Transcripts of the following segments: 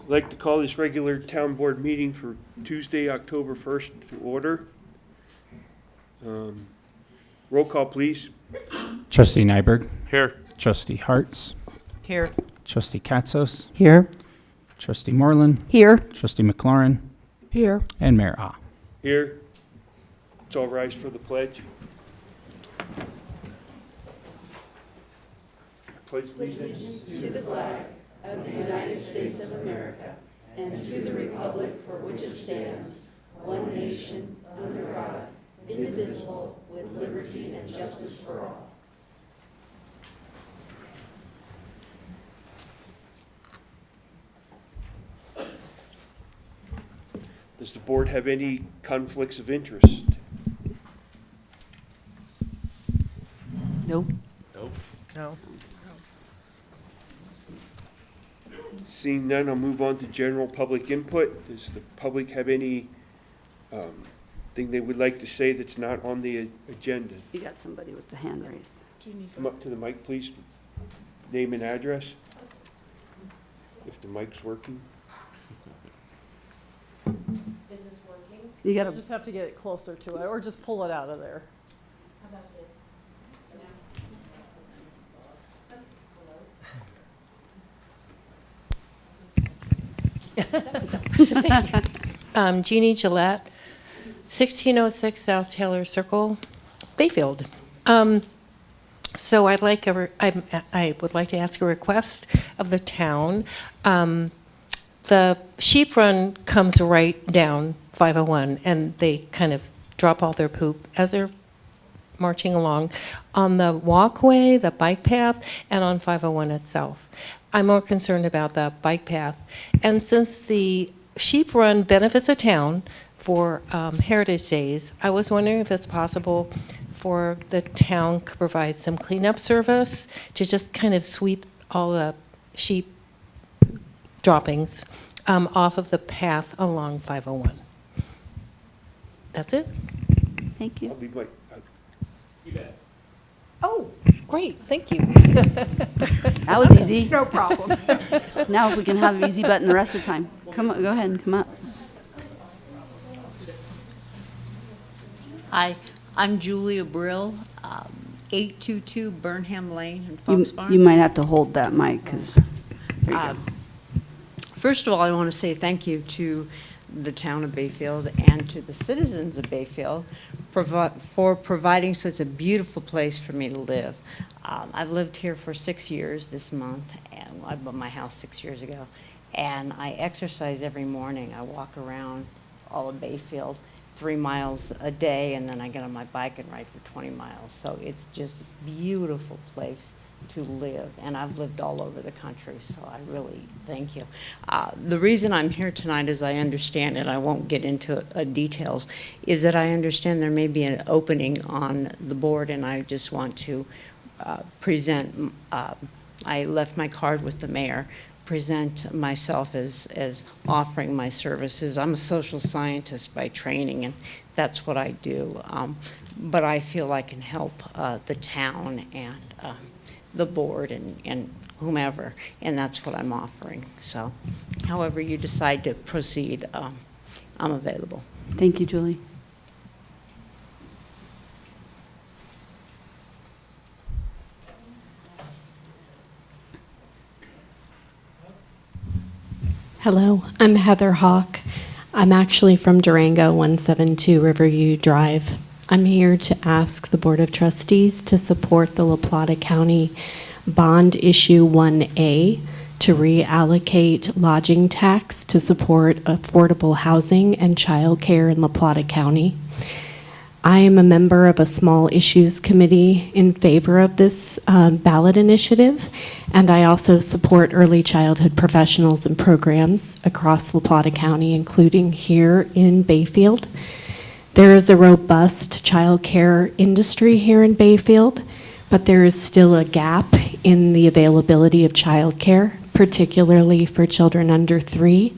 I'd like to call this regular town board meeting for Tuesday, October 1st to order. Roll call, please. Trustee Nyberg, Here. Trustee Hartz, Here. Trustee Katsos, Here. Trustee Moreland, Here. Trustee McLaurin, Here. and Mayor Ah. Here. Let's all rise for the pledge. Pledge allegiance. Does the board have any conflicts of interest? Nope. No. Seeing none, I'll move on to general public input. Does the public have any thing they would like to say that's not on the agenda? You got somebody with the hand raised. Come up to the mic, please. Name and address. If the mic's working. You got You to, just have to get it closer to it, or just pull it out of there. Jeannie Gillette, 1606 South Taylor Circle, Bayfield. So I would like to ask a request of the town. The sheep run comes right down 501, and they kind of drop all their poop as they're marching along on the walkway, the bike path, and on 501 itself. I'm more concerned about the bike path. And since the sheep run benefits the town for Heritage Days, I was wondering if it's possible for the town to provide some cleanup service to just kind of sweep all the sheep droppings off of the path along 501. That's it? thank I'll you. leave my, Oh, great, thank you. That was easy. No problem. Now if we can have an easy button the rest of the time. Come on, go ahead and come up. Hi, I'm Julia Brill, 822 Burnham Lane in You, Fox Farm. you might have to hold that mic because, there you go. First of all, I want to say thank you to the town of Bayfield and to the citizens of Bayfield for providing such a beautiful place for me to live. I've lived here for 6 years this month, and I bought my house 6 years ago. And I exercise every morning. I walk around all of Bayfield 3 miles a day, and then I get on my bike and ride for 20 miles. So it's just a beautiful place to live, and I've lived all over the country, so I really thank you. The reason I'm here tonight, as I understand it, I won't get into details, is that I understand there may be an opening on the board, and I just want to present, I left my card with the mayor, present myself as offering my services. I'm a social scientist by training, and that's what I do. But I feel I can help the town and the board and whomever, and that's what I'm offering. So however you decide to proceed, I'm available. Thank you, Julie. Hello, I'm Heather Hawk. I'm actually from Durango, 172 Riverview Drive. I'm here to ask the Board of Trustees to support the La Plata County Bond Issue 1A to reallocate lodging tax to support affordable housing and childcare in La Plata County. I am a member of a small issues committee in favor of this ballot initiative, and I also support early childhood professionals and programs across La Plata County, including here in Bayfield. There is a robust child care industry here in Bayfield, but there is still a gap in the availability of child care, particularly for children under 3.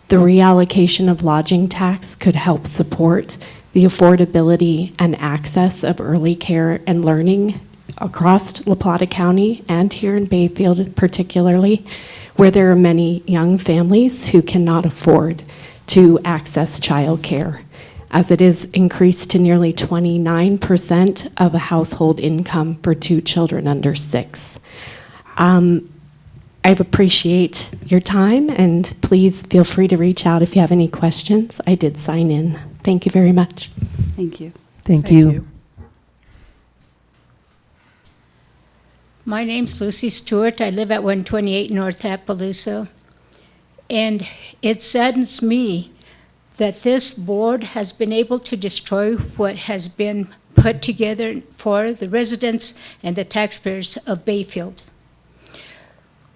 The reallocation of lodging tax could help support the affordability and access of early care and learning across La Plata County and here in Bayfield particularly, where there are many young families who cannot afford to access childcare, as it is increased to nearly 29% of a household income for 2 children under 6. I appreciate your time, and please feel free to reach out if you have any questions. I did sign in. Thank you very much. Thank you. Thank you. My name's Lucy Stewart. I live at 128 North Appaloosa. And it saddens me that this board has been able to destroy what has been put together for the residents and the taxpayers of Bayfield.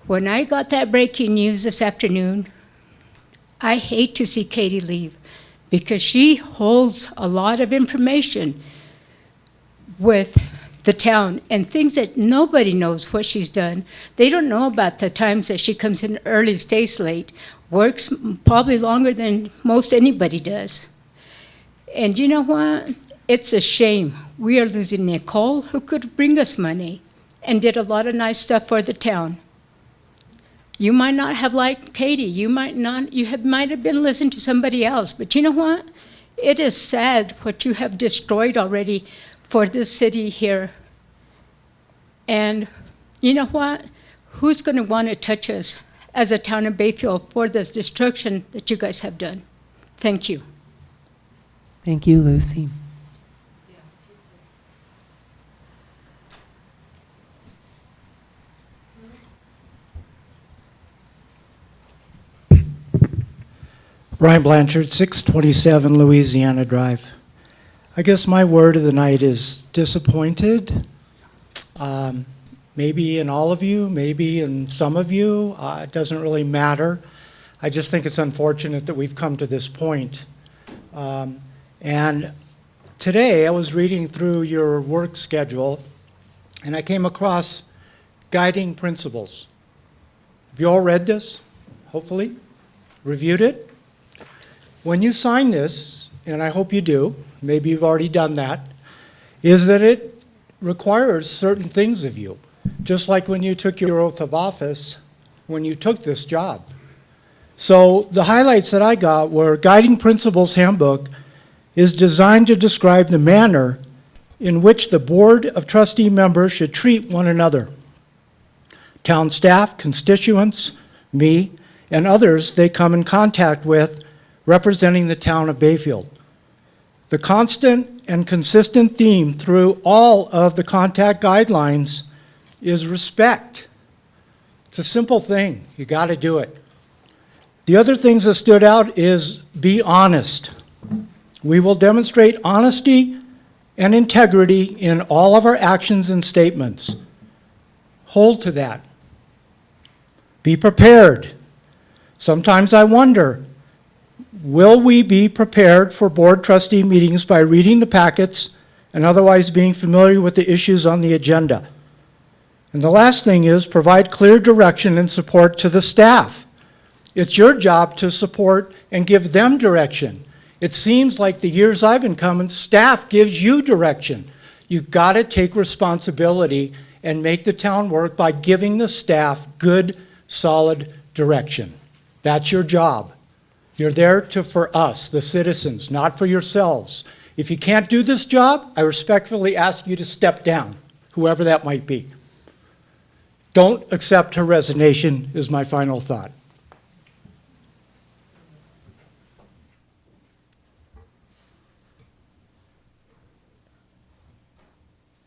When I got that breaking news this afternoon, I hate to see Katie leave because she holds a lot of information with the town and things that nobody knows what she's done. They don't know about the times that she comes in early, stays late, works probably longer than most anybody does. And you know what? It's a shame. We are losing Nicole, who could bring us money and did a lot of nice stuff for the town. You might not have liked Katie. You might have been listening to somebody else. But you know what? It is sad what you have destroyed already for this city here. And you know what? Who's going to want to touch us as a town of Bayfield for this destruction that you guys have done? Thank you. Thank you, Lucy. Brian Blanchard, 627 Louisiana Drive. I guess my word of the night is disappointed. Maybe in all of you, maybe in some of you. It doesn't really matter. I just think it's unfortunate that we've come to this point. And today I was reading through your work schedule and I came across guiding principles. Have you all read this? Hopefully? Reviewed it? When you sign this, and I hope you do, maybe you've already done that, is that it requires certain things of you. Just like when you took your oath of office, when you took this job. So the highlights that I got were Guiding Principles Handbook is designed to describe the manner in which the Board of Trustee members should treat one another. Town staff, constituents, me, and others they come in contact with representing the town of Bayfield. The constant and consistent theme through all of the contact guidelines is respect. It's a simple thing. You got to do it. The other things that stood out is be honest. We will demonstrate honesty and integrity in all of our actions and statements. Hold to that. Be prepared. Sometimes I wonder, will we be prepared for board trustee meetings by reading the packets and otherwise being familiar with the issues on the agenda? And the last thing is provide clear direction and support to the staff. It's your job to support and give them direction. It seems like the years I've been coming, staff gives you direction. You've got to take responsibility and make the town work by giving the staff good, solid direction. That's your job. You're there for us, the citizens, not for yourselves. If you can't do this job, I respectfully ask you to step down, whoever that might be. Don't accept her resignation is my final thought.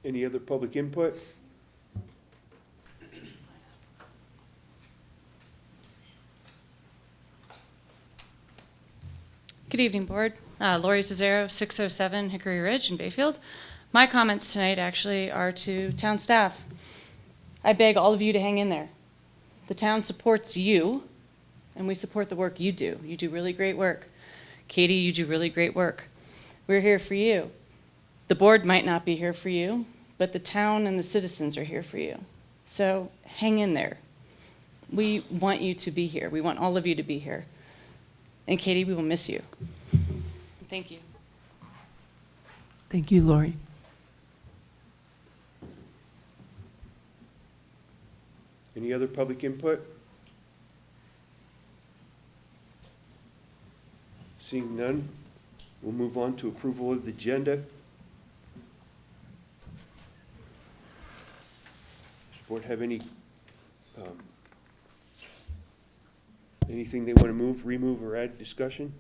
Any other public input? Good evening, Board. Lori Cesaro, 607 Hickory Ridge in Bayfield. My comments tonight actually are to town staff. I beg all of you to hang in there. The town supports you, and we support the work you do. You do really great work. Katie, you do really great work. We're here for you. The board might not be here for you, but the town and the citizens are here for you. So hang in there. We want you to be here. We want all of you to be here. And Katie, we will miss you. Thank you. Thank you, Lori. Any other public input? Seeing none, we'll move on to approval of the agenda. Does the board have anything they want to move, remove, or add discussion?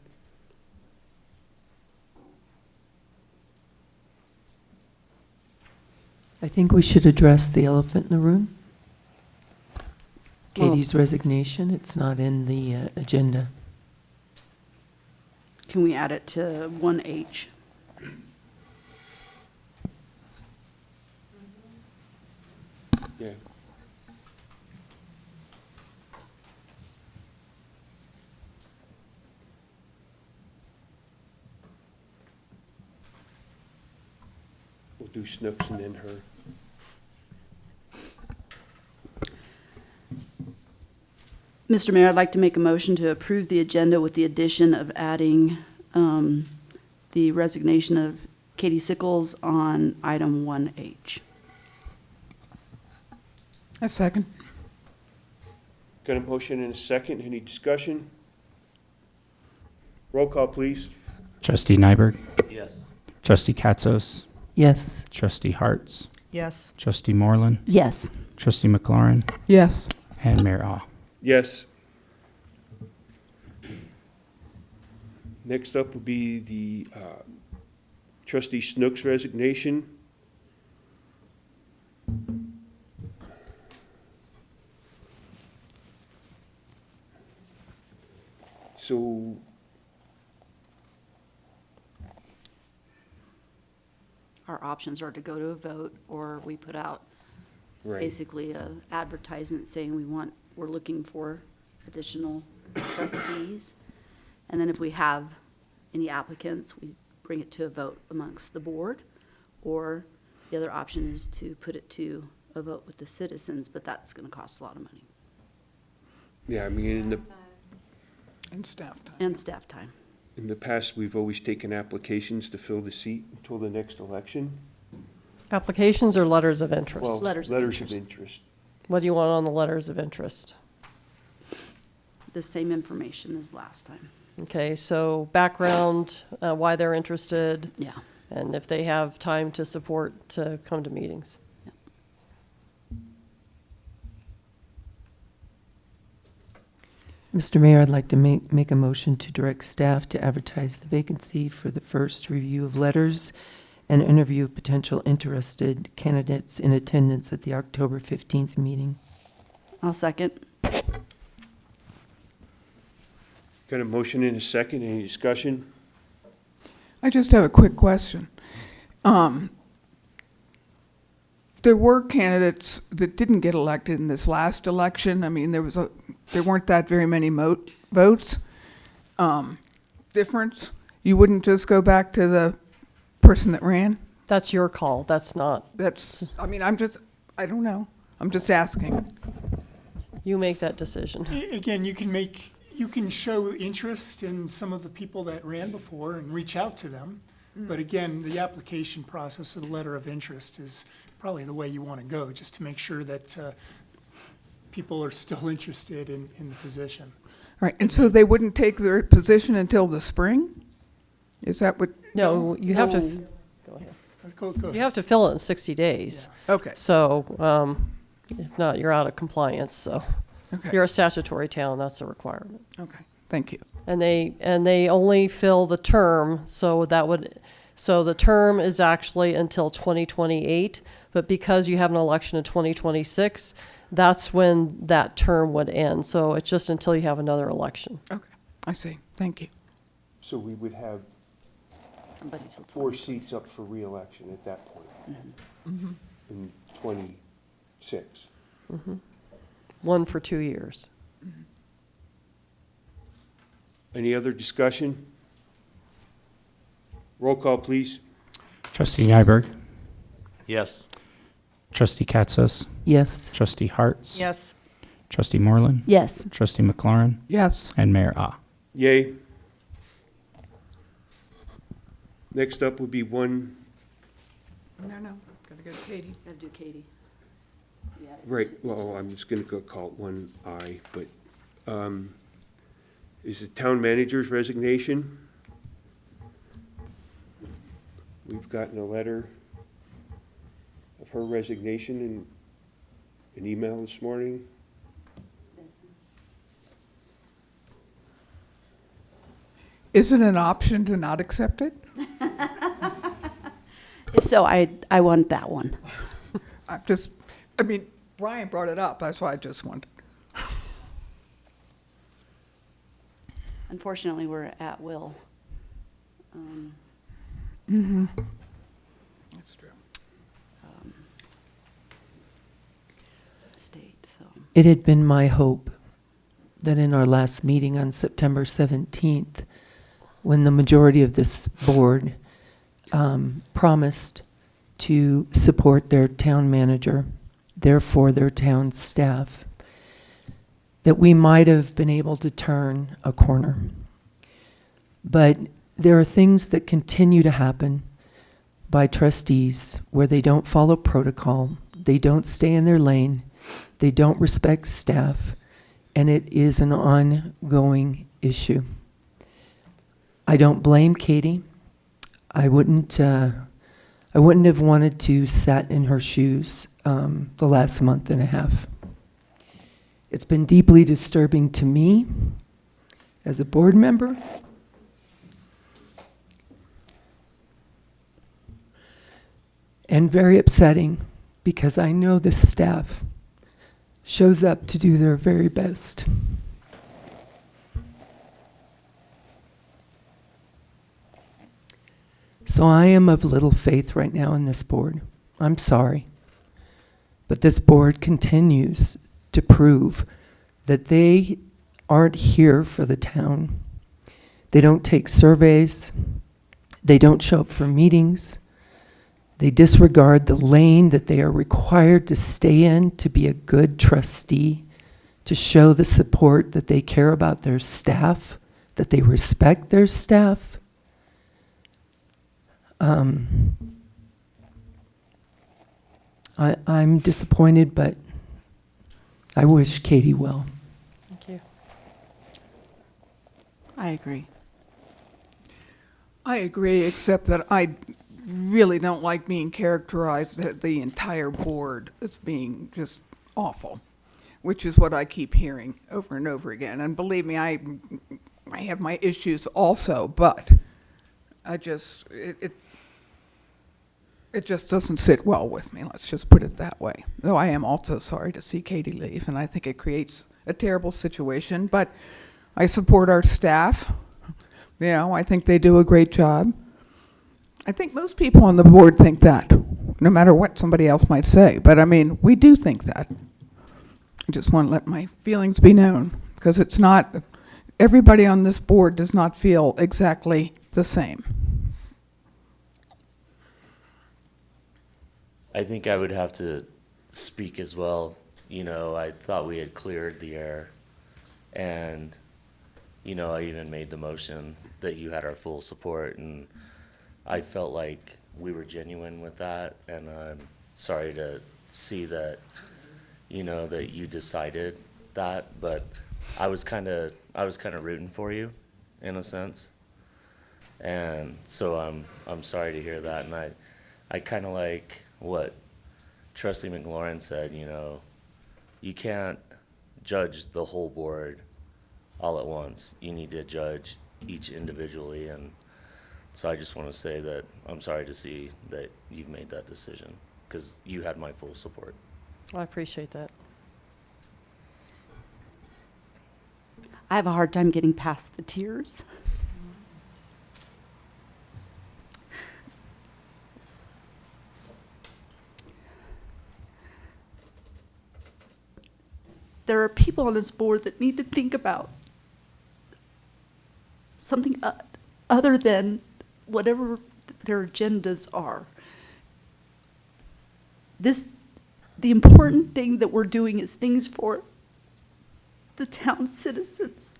I think we should address the elephant in the room. Katie's resignation, it's not in the agenda. Can we add it to 1H? Yeah. We'll do Snooks and then her. Mr. Mayor, I'd like to make a motion to approve the agenda with the addition of adding the resignation of Katie Sickles on item 1H. A second. Got a motion and a second. Any discussion? Roll call, please. Trustee Nyberg, Yes. Trustee Katzos, Yes. Trustee Harts, Yes. Trustee Moreland, Yes. Trustee McLaurin, Yes. and Mayor Ah. Yes. Next up will be the trustee Snooks resignation. So Our options are to go to a vote, or we put out right. basically a advertisement saying we're looking for additional trustees. And then if we have any applicants, we bring it to a vote amongst the board. Or the other option is to put it to a vote with the citizens, but that's gonna cost a lot of money. Yeah, I mean, And staff time. And staff time. in the past, we've always taken applications to fill the seat until the next election. Applications or letters of interest? Well, Letters of letters of interest. interest. What do you want on the letters of interest? The same information as last time. Okay, so background, why they're interested, Yeah. and if they have time to support to come to meetings. Mr. Mayor, I'd like to make a motion to direct staff to advertise the vacancy for the first review of letters and interview potential interested candidates in attendance at the October 15th meeting. I'll second. Got a motion and a second. Any discussion? I just have a quick question. There were candidates that didn't get elected in this last election. I mean, there weren't that very many votes. Difference. You wouldn't just go back to the person that ran? That's your call, that's not. I don't know. I'm just asking. You make that decision. Again, you can show interest in some of the people that ran before and reach out to them. But again, the application process of the letter of interest is probably the way you want to go, just to make sure that people are still interested in the position. Right, and so they wouldn't take their position until the spring? Is that what? No, you have to, go ahead. Go You ahead. have to fill it in 60 days. Okay, So, if not, you're out of compliance, so. okay, You're a statutory town, that's a requirement. okay, thank you. And they only fill the term, so the term is actually until 2028, but because you have an election in 2026, that's when that term would end. So it's just until you have another election. Okay, I see, thank you. So we would have Somebody till 4 seats up for reelection at that point in 26. One for 2 years. Any other discussion? Roll call, please. Trustee Nyberg, Yes. Trustee Katzos, Yes. Trustee Harts, Yes. Trustee Moreland, Yes. Trustee McLaurin, Yes, and Mayor Ah. Yay. Next up would be one, no, gotta go to Katie. Gotta do Katie. Yeah. right, well, I'm just gonna go call it 1I, but is the town manager's resignation. We've gotten a letter of her resignation in an email this morning. Is it an option to not accept it? If so, I want that one. I mean, Brian brought it up, that's why I just wanted. Unfortunately, we're at will. That's true. State, so. It had been my hope that in our last meeting on September 17th, when the majority of this board promised to support their town manager, therefore their town staff, that we might have been able to turn a corner. But there are things that continue to happen by trustees where they don't follow protocol, they don't stay in their lane, they don't respect staff, and it is an ongoing issue. I don't blame Katie. I wouldn't have wanted to sat in her shoes the last month and a half. It's been deeply disturbing to me as a board member. And very upsetting because I know the staff shows up to do their very best. So I am of little faith right now in this board. I'm sorry. But this board continues to prove that they aren't here for the town. They don't take surveys. They don't show up for meetings. They disregard the lane that they are required to stay in to be a good trustee, to show the support that they care about their staff, that they respect their staff. I'm disappointed, but I wish Katie well. Thank you. I agree. I agree, except that I really don't like being characterized as the entire board as being just awful, which is what I keep hearing over and over again. And believe me, I have my issues also, but it just doesn't sit well with me, let's just put it that way. Though I am also sorry to see Katie leave, and I think it creates a terrible situation, but I support our staff. You know, I think they do a great job. I think most people on the board think that, no matter what somebody else might say. But I mean, we do think that. I just want to let my feelings be known, because it's not, everybody on this board does not feel exactly the same. I think I would have to speak as well. You know, I thought we had cleared the air, and, you know, I even made the motion that you had our full support, and I felt like we were genuine with that, and I'm sorry to see that, you know, that you decided that, but I was kind of rooting for you, in a sense, and so I'm sorry to hear that, and I kind of like what Trustee McLaurin said. You know, you can't judge the whole board all at once. You need to judge each individually, and so I just want to say that I'm sorry to see that you've made that decision, because you had my full support. I appreciate that. I have a hard time getting past the tears. There are people on this board that need to think about something other than whatever their agendas are. The important thing that we're doing is things for the town citizens.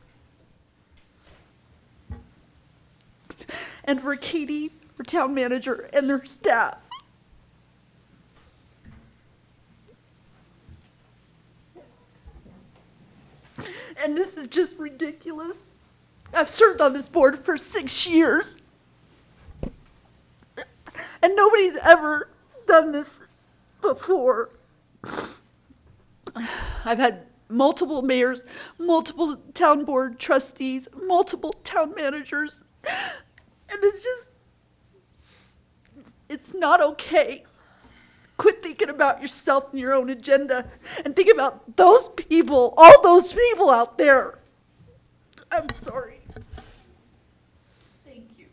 And for Katie, our town manager, and their staff. And this is just ridiculous. I've served on this board for 6 years. And nobody's ever done this before. I've had multiple mayors, multiple town board trustees, multiple town managers, and it's not okay. Quit thinking about yourself and your own agenda and think about those people, all those people out there. I'm sorry. Thank you.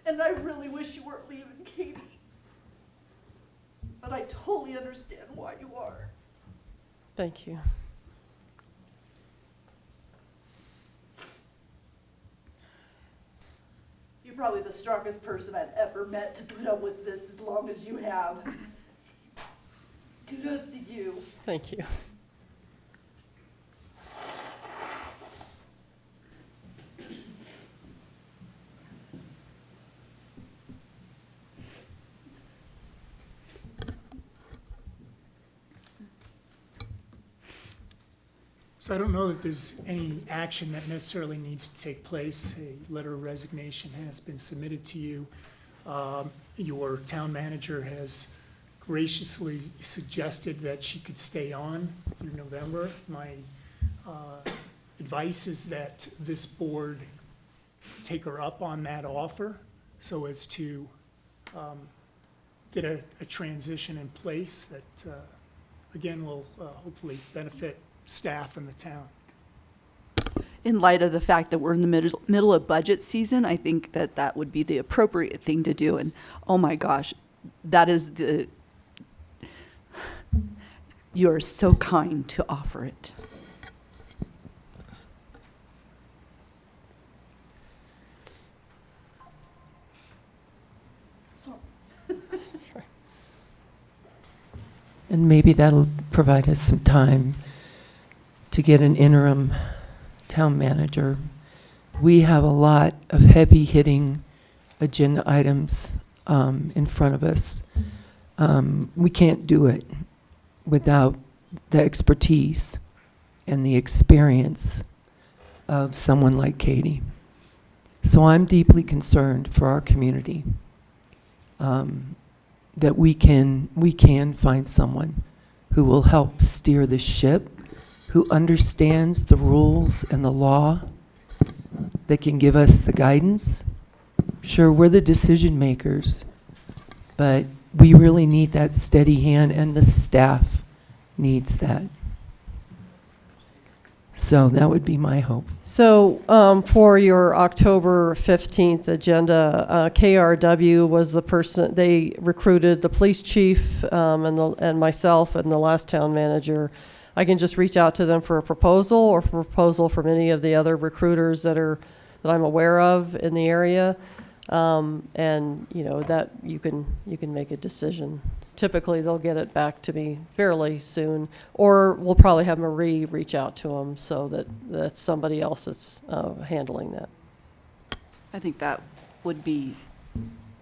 And I really wish you weren't leaving, Katie. But I totally understand why you are. Thank you. You're probably the strongest person I've ever met to put up with this as long as you have. Kudos to you. Thank you. So I don't know that there's any action that necessarily needs to take place. A letter of resignation has been submitted to you. Your town manager has graciously suggested that she could stay on through November. My advice is that this board take her up on that offer so as to get a transition in place that, again, will hopefully benefit staff in the town. In light of the fact that we're in the middle of budget season, I think that would be the appropriate thing to do. And oh my gosh, you're so kind to offer it. And maybe that'll provide us some time to get an interim town manager. We have a lot of heavy-hitting agenda items in front of us. We can't do it without the expertise and the experience of someone like Katie. So I'm deeply concerned for our community, that we can find someone who will help steer the ship, who understands the rules and the law, that can give us the guidance. Sure, we're the decision makers, but we really need that steady hand, and the staff needs that. So that would be my hope. So for your October 15th agenda, KRW was the person, they recruited the police chief and myself and the last town manager. I can just reach out to them for a proposal or for a proposal from any of the other recruiters that I'm aware of in the area. And you know, that you can make a decision. Typically they'll get it back to me fairly soon, or we'll probably have Marie reach out to them so that that's somebody else that's handling that. I think that would be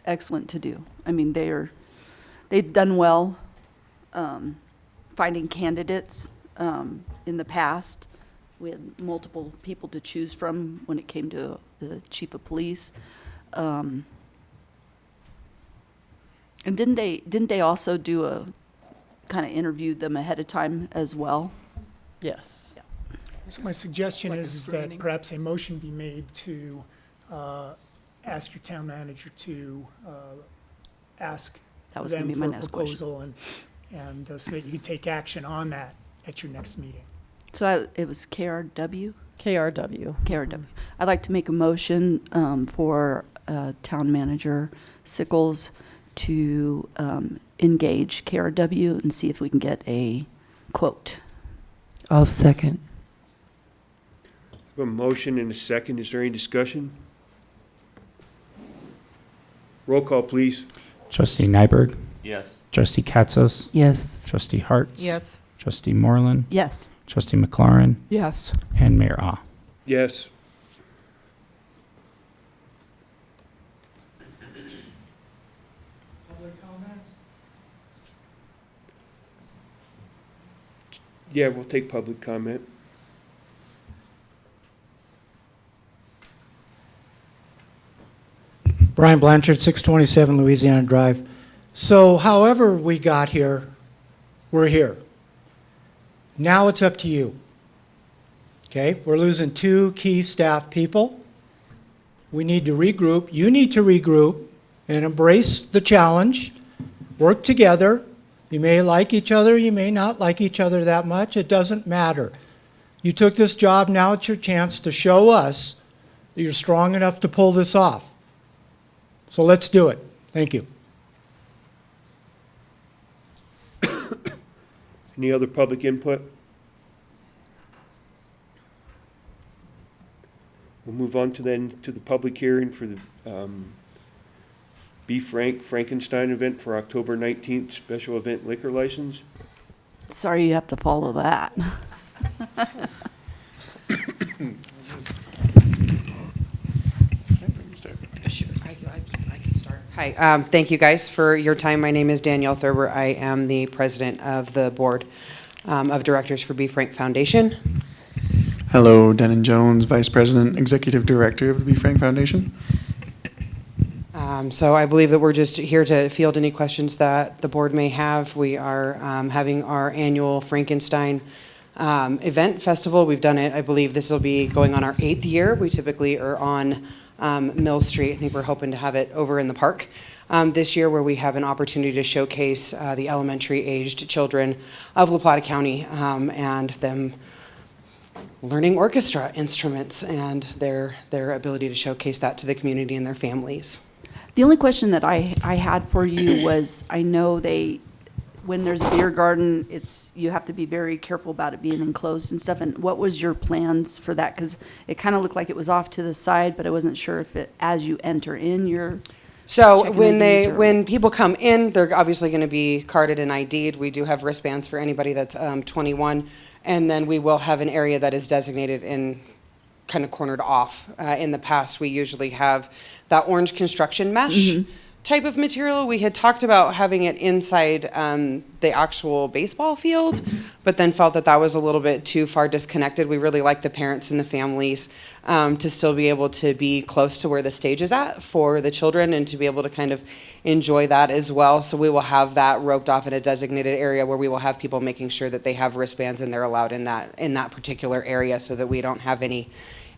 excellent to do. I mean, they've done well finding candidates in the past. We had multiple people to choose from when it came to the chief of police. And didn't they also do a kind of interview them ahead of time as well? Yes. Yeah. So my suggestion Like a is that screening? perhaps a motion be made to ask your town manager to ask That was them gonna be my for a next question. proposal and so that you can take action on that at your next meeting. So it was KRW? KRW. KRW. I'd like to make a motion for town manager Sickles to engage KRW and see if we can get a quote. I'll second. A motion and a second. Is there any discussion? Roll call, please. Trustee Nyberg, Yes. Trustee Katsas, Yes. Trustee Harts. Yes. Trustee Moreland, Yes. Trustee McLaurin, Yes. and Mayor Ah. Yes. Yeah, we'll take public comment. Brian Blanchard, 627 Louisiana Drive. So however we got here, we're here. Now it's up to you. Okay, we're losing 2 key staff people. We need to regroup. You need to regroup and embrace the challenge. Work together. You may like each other, you may not like each other that much. It doesn't matter. You took this job, now it's your chance to show us that you're strong enough to pull this off. So let's do it. Thank you. Any other public input? We'll move on to the public hearing for the Be Frank Frankenstein event for October 19th, special event liquor license. Sorry you have to follow that. Sure, I can start. Hi, thank you guys for your time. My name is Danielle Thurber. I am the president of the board of directors for Be Frank Foundation. Hello, Denon Jones, Vice President, Executive Director of the Be Frank Foundation. So I believe that we're just here to field any questions that the board may have. We are having our annual Frankenstein event festival. We've done it, I believe this will be going on our 8th year. We typically are on Mill Street. I think we're hoping to have it over in the park this year, where we have an opportunity to showcase the elementary-aged children of La Plata County and them learning orchestra instruments and their ability to showcase that to the community and their families. The only question that I had for you was, I know when there's a beer garden, you have to be very careful about it being enclosed and stuff. And what was your plans for that? Because it kind of looked like it was off to the side, but I wasn't sure if as you enter in, you're So checking IDs when people come in, they're obviously going to be carded and ID'd. We do have wristbands for anybody that's 21, and then we will have an area that is designated and kind of cornered off. In the past, we usually have that orange construction mesh type of material. We had talked about having it inside the actual baseball field, but then felt that was a little bit too far disconnected. We really like the parents and the families to still be able to be close to where the stage is at for the children and to be able to kind of enjoy that as well. So we will have that roped off in a designated area where we will have people making sure that they have wristbands and they're allowed in that particular area, so that we don't have any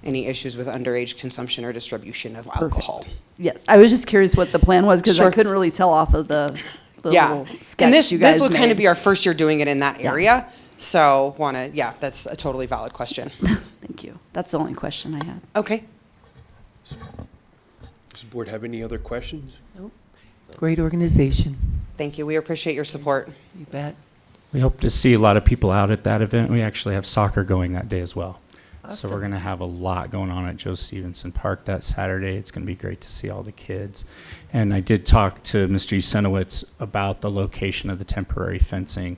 issues with underage consumption or distribution of alcohol. Yes, I was just curious what the plan was, because Sure. I couldn't really tell off of the little sketch And this you guys will kind of made. be our first year doing it in that area. So that's a totally valid question. Thank you. That's the only question I had. Okay. Does the board have any other questions? Great organization. Thank you. We appreciate your support. You bet. We hope to see a lot of people out at that event. We actually have soccer going that day as well. So Awesome. we're going to have a lot going on at Joe Stevenson Park that Saturday. It's going to be great to see all the kids. And I did talk to Mr. Usenowitz about the location of the temporary fencing.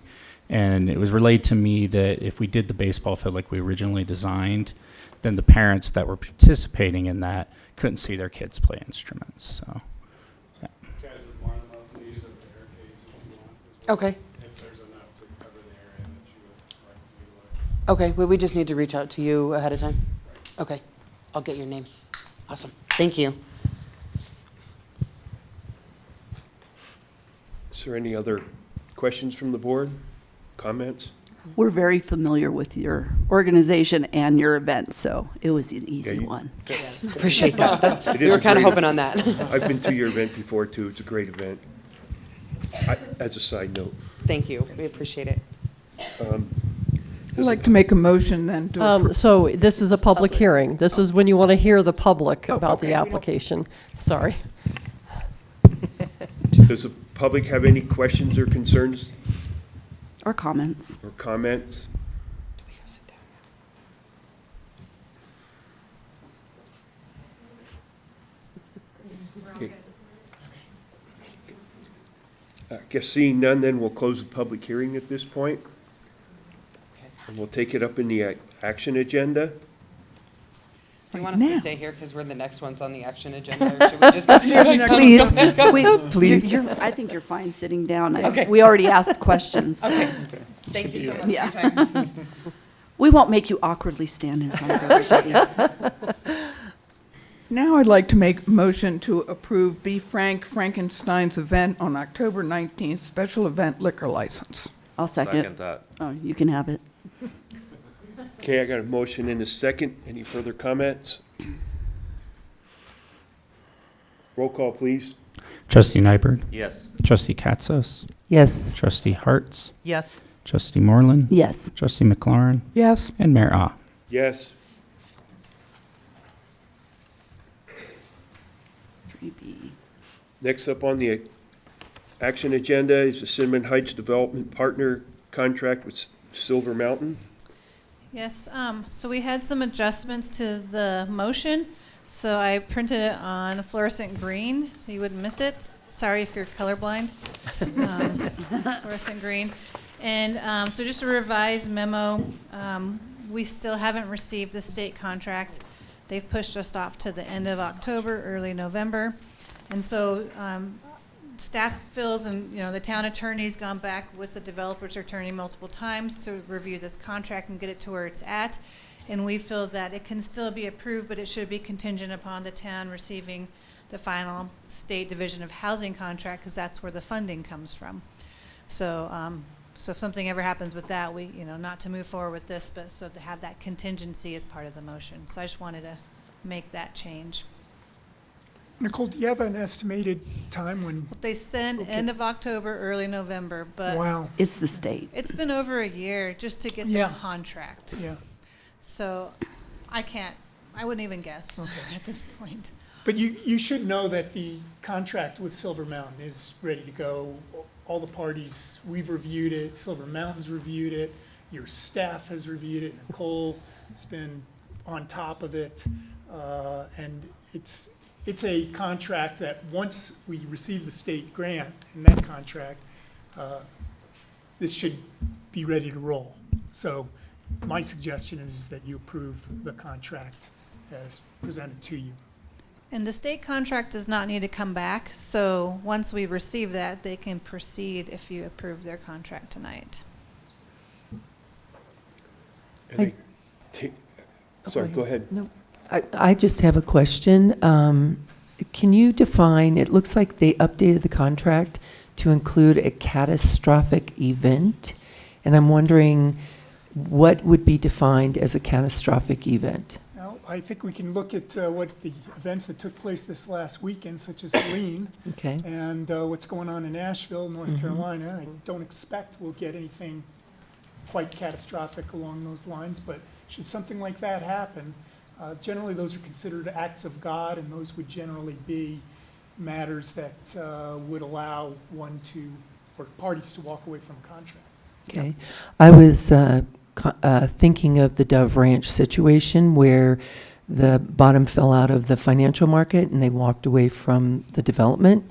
And it was relayed to me that if we did the baseball field like we originally designed, then the parents that were participating in that couldn't see their kids play instruments. So, yeah. Okay. Okay, well, we just need to reach out to you ahead of time. Okay, I'll get your name. Awesome, thank you. Is there any other questions from the board? Comments? We're very familiar with your organization and your event, so it was an easy one. Yes, appreciate that. It We is were a kind of great- hoping on that. I've been to your event before, too. It's a great event. As a side note. Thank you, we appreciate it. I'd like to make a motion then to approve. So this is a public hearing. This is when you want to hear the public about the okay. application. Sorry. Does the public have any questions or concerns Or comments. or comments? Okay. I guess seeing none, then we'll close the public hearing at this point. And we'll take it up in the action agenda. Do you want us now. to stay here because we're the next ones on the action agenda? Or should we just go see what Please, Please. I think you're fine sitting down. Okay. We already asked questions. Okay, thank you so much for your time. We won't make you awkwardly stand in front of everybody. Now I'd like to make a motion to approve Be Frank Frankenstein's event on October 19th, special event liquor license. I'll second. that. Oh, you can have it. Okay, I got a motion and a second. Any further comments? Roll call, please. Trustee Nyberg, Yes. Trustee Katsas, Yes. Trustee Hartz, Yes. Trustee Moreland, Yes. Trustee McLaurin, Yes. and Mayor Ah. Yes. 3B. Next up on the action agenda is the Cinnamon Heights Development Partner Contract with Silver Mountain. Yes, so we had some adjustments to the motion. So I printed it on fluorescent green, so you wouldn't miss it. Sorry if you're colorblind. Fluorescent green. And so just a revised memo. We still haven't received the state contract. They've pushed us off to the end of October, early November. And so staff feels, and the town attorney's gone back with the developer's attorney multiple times to review this contract and get it to where it's at. And we feel that it can still be approved, but it should be contingent upon the town receiving the final state division of housing contract, because that's where the funding comes from. So, so if something ever happens with that, we, not to move forward with this, but so to have that contingency as part of the motion. So I just wanted to make that change. Nicole, do you have an estimated time when? They send Okay. end of October, early November, but Wow. It's the state. it's been over a year just to get Yeah. the contract. Yeah. So I wouldn't even guess Okay. at this point. But you should know that the contract with Silver Mountain is ready to go. All the parties, we've reviewed it, Silver Mountain's reviewed it, your staff has reviewed it, Nicole has been on top of it. And it's a contract that once we receive the state grant in that contract, this should be ready to roll. So my suggestion is that you approve the contract as presented to you. And the state contract does not need to come back, so once we receive that, they can proceed if you approve their contract tonight. And I take- Sorry, go ahead. No, I just have a question. Can you define, it looks like they updated the contract to include a catastrophic event, and I'm wondering what would be defined as a catastrophic event? Now, I think we can look at what the events that took place this last weekend, such as Helene, Okay. and what's going on in Asheville, North Carolina. I don't expect we'll get anything quite catastrophic along those lines, but should something like that happen, generally those are considered acts of God, and those would generally be matters that would allow one to, or parties to walk away from a contract. Okay. I was thinking of the Dove Ranch situation where the bottom fell out of the financial market and they walked away from the development.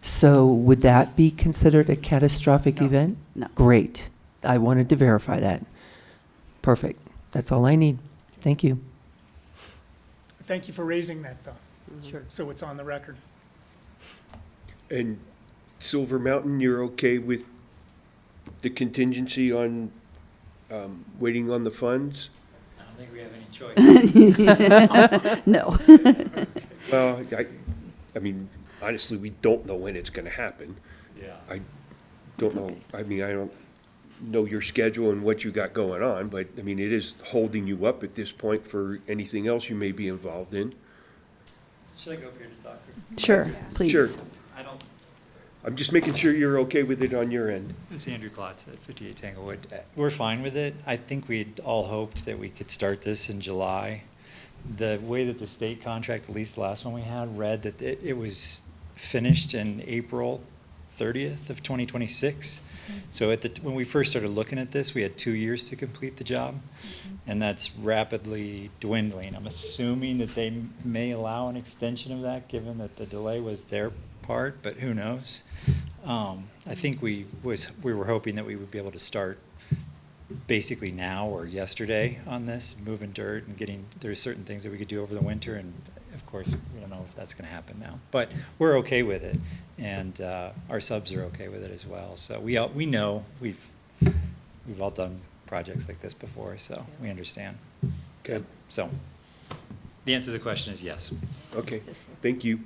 So would that be considered a catastrophic event? No. Great. I wanted to verify that. Perfect. That's all I need. Thank you. Thank you for raising that, though. Sure. So it's on the record. And Silver Mountain, you're okay with the contingency on waiting on the funds? I don't think we have any choice. No. Well, I mean, honestly, we don't know when it's gonna happen. Yeah. I don't know, I mean, I don't know your schedule and what you got going on, but, I mean, it is holding you up at this point for anything else you may be involved in. Should I go up here to talk? Sure, please. Sure. I don't. I'm just making sure you're okay with it on your end. It's Andrew Klotz at 58 Tanglewood. We're fine with it. I think we'd all hoped that we could start this in July. The way that the state contract, at least the last one we had, read that it was finished in April 30th of 2026. So when we first started looking at this, we had 2 years to complete the job, and that's rapidly dwindling. I'm assuming that they may allow an extension of that, given that the delay was their part, but who knows? I think we were hoping that we would be able to start basically now or yesterday on this, moving dirt and there's certain things that we could do over the winter, and of course, we don't know if that's gonna happen now. But we're okay with it, and our subs are okay with it as well. So we know, we've all done projects like this before, so we understand. Okay. So, The answer to the question is yes. Okay, thank you.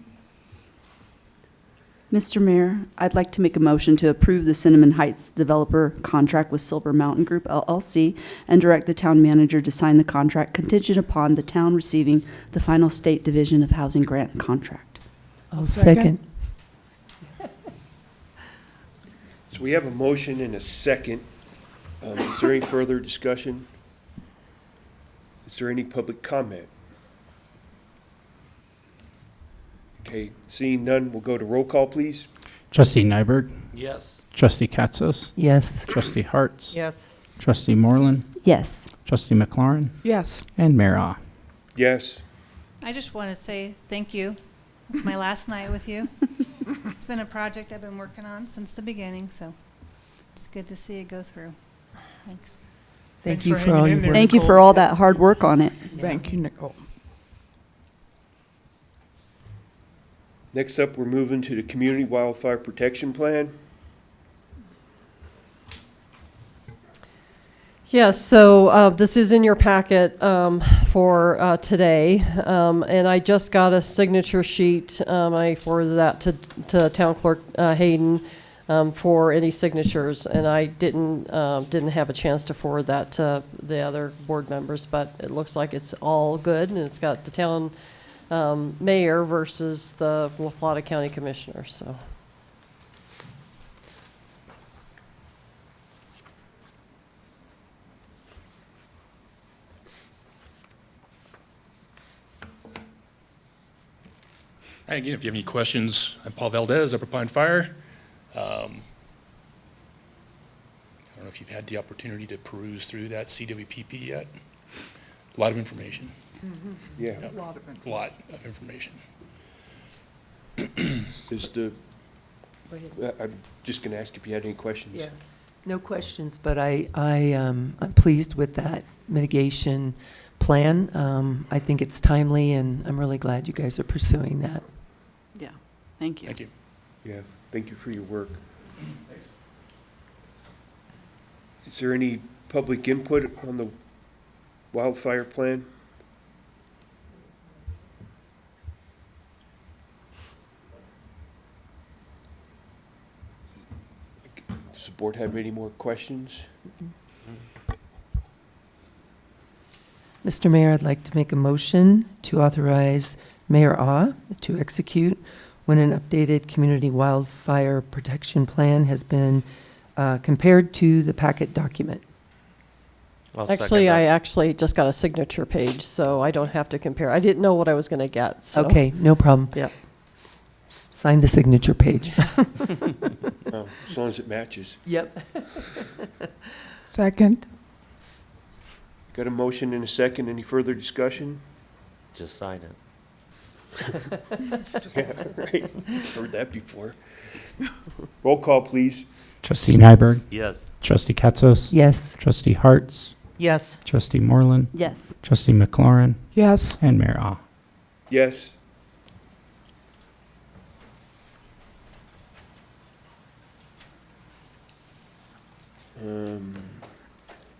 Mr. Mayor, I'd like to make a motion to approve the Cinnamon Heights developer contract with Silver Mountain Group LLC and direct the town manager to sign the contract contingent upon the town receiving the final state division of housing grant contract. I'll second. So we have a motion and a second. Is there any further discussion? Is there any public comment? Okay, seeing none, we'll go to roll call, please. Trustee Nyberg, Yes. Trustee Katzos, Yes. Trustee Hartz, Yes. Trustee Moreland, Yes. Trustee McLaurin, Yes. and Mayor Ah. Yes. I just want to say thank you. It's my last night with you. It's been a project I've been working on since the beginning, so it's good to see it go through. Thanks. Thank Thanks you for for all hanging your in there, work. Thank you for all that hard work on it. Thank you, Nicole. Next up, we're moving to the Community Wildfire Protection Plan. Yes, so this is in your packet for today, and I just got a signature sheet. I forwarded that to Town Clerk Hayden for any signatures, and I didn't have a chance to forward that to the other board members, but it looks like it's all good, and it's got the town mayor versus the La Plata County Commissioner, so. Hi, again, if you have any questions, I'm Paul Valdez, Upper Pine Fire. I don't know if you've had the opportunity to peruse through that CWPP yet. A lot of information. Yeah. Yep. A lot of information. Is the, I'm just going to ask if you had any questions. Yeah. No questions, but I'm pleased with that mitigation plan. I think it's timely, and I'm really glad you guys are pursuing that. Yeah, thank you. Thank you. Yeah, thank you for your work. Is there any public input on the wildfire plan? Does the board have any more questions? Mr. Mayor, I'd like to make a motion to authorize Mayor Ah to execute when an updated community wildfire protection plan has been compared to the packet document. Actually, I actually just got a signature page, so I don't have to compare. I didn't know what I was going to get, so. Okay, no problem. Yeah. Sign the signature page. Oh, as long as it matches. Yep. Second. Got a motion and a second. Any further discussion? Just sign it. Yeah, right. Heard that before. Roll call, please. Trustee Nyberg, Yes. Trustee Katzos, Yes. Trustee Hartz, Yes. Trustee Moreland, Yes. Trustee McLaurin, Yes. and Mayor Ah. Yes.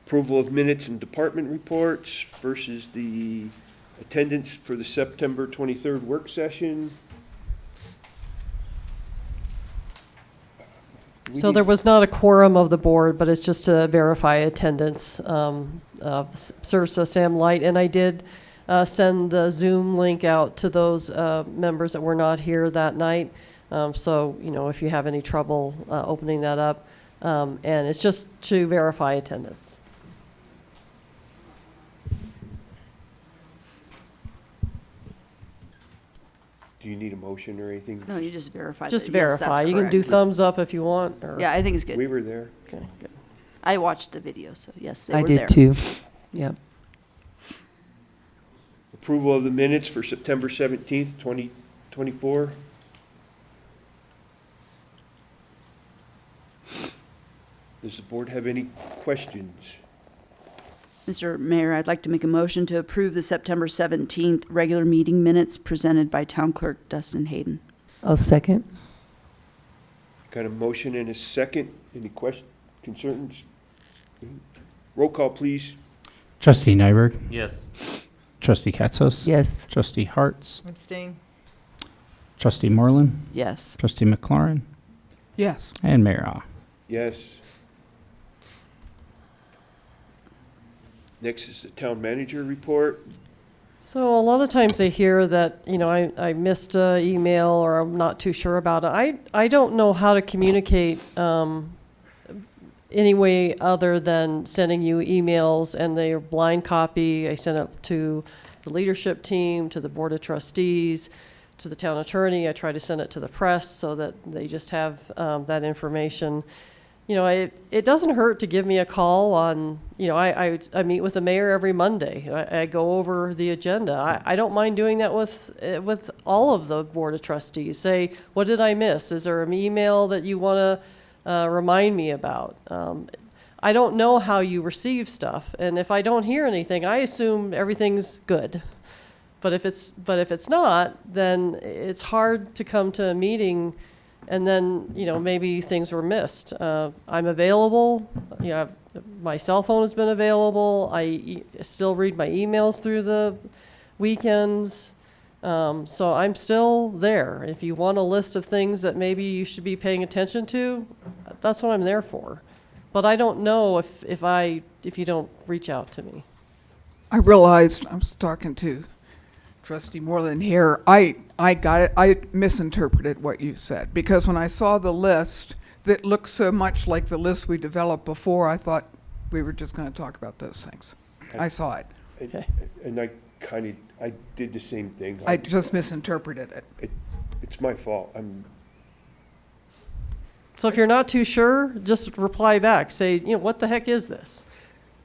Approval of minutes and department reports versus the attendance for the September 23rd work session. So there was not a quorum of the board, but it's just to verify attendance. Serves us Sam Light, and I did send the Zoom link out to those members that were not here that night. So, you know, if you have any trouble opening that up, and it's just to verify attendance. Do you need a motion or anything? No, you just verify. Just that, yes, that's verify. You can do correct. thumbs up if you want, or. Yeah, I think it's good. We were there. Okay, good. I watched the video, so yes, they I were did there. too. Yep. Approval of the minutes for September 17th, 2024. Does the board have any questions? Mr. Mayor, I'd like to make a motion to approve the September 17th regular meeting minutes presented by Town Clerk Dustin Hayden. I'll second. Got a motion and a second. Any questions, concerns? Roll call, please. Trustee Nyberg, Yes. Trustee Katzos? Yes. Trustee Harts? Abstain. Trustee Moreland? Yes. Trustee McLaurin? Yes. And Mayor Ah. Yes. Next is the town manager report. So a lot of times I hear that, I missed an email or I'm not too sure about it. I don't know how to communicate any way other than sending you emails and they're blind copy. I send it to the leadership team, to the board of trustees, to the town attorney. I try to send it to the press so that they just have that information. It doesn't hurt to give me a call on, I meet with the mayor every Monday. I go over the agenda. I don't mind doing that with all of the board of trustees. Say, what did I miss? Is there an email that you want to remind me about? I don't know how you receive stuff, and if I don't hear anything, I assume everything's good. But if it's not, then it's hard to come to a meeting and then, maybe things were missed. I'm available. My cell phone has been available. I still read my emails through the weekends. So I'm still there. If you want a list of things that maybe you should be paying attention to, that's what I'm there for. But I don't know if you don't reach out to me. I realized I was talking to Trustee Moreland here. I got it. I misinterpreted what you said because when I saw the list that looked so much like the list we developed before, I thought we were just going to talk about those things. I saw it. Okay. And I did the same thing. I just misinterpreted it. It's my fault. So if you're not too sure, just reply back. Say, what the heck is this?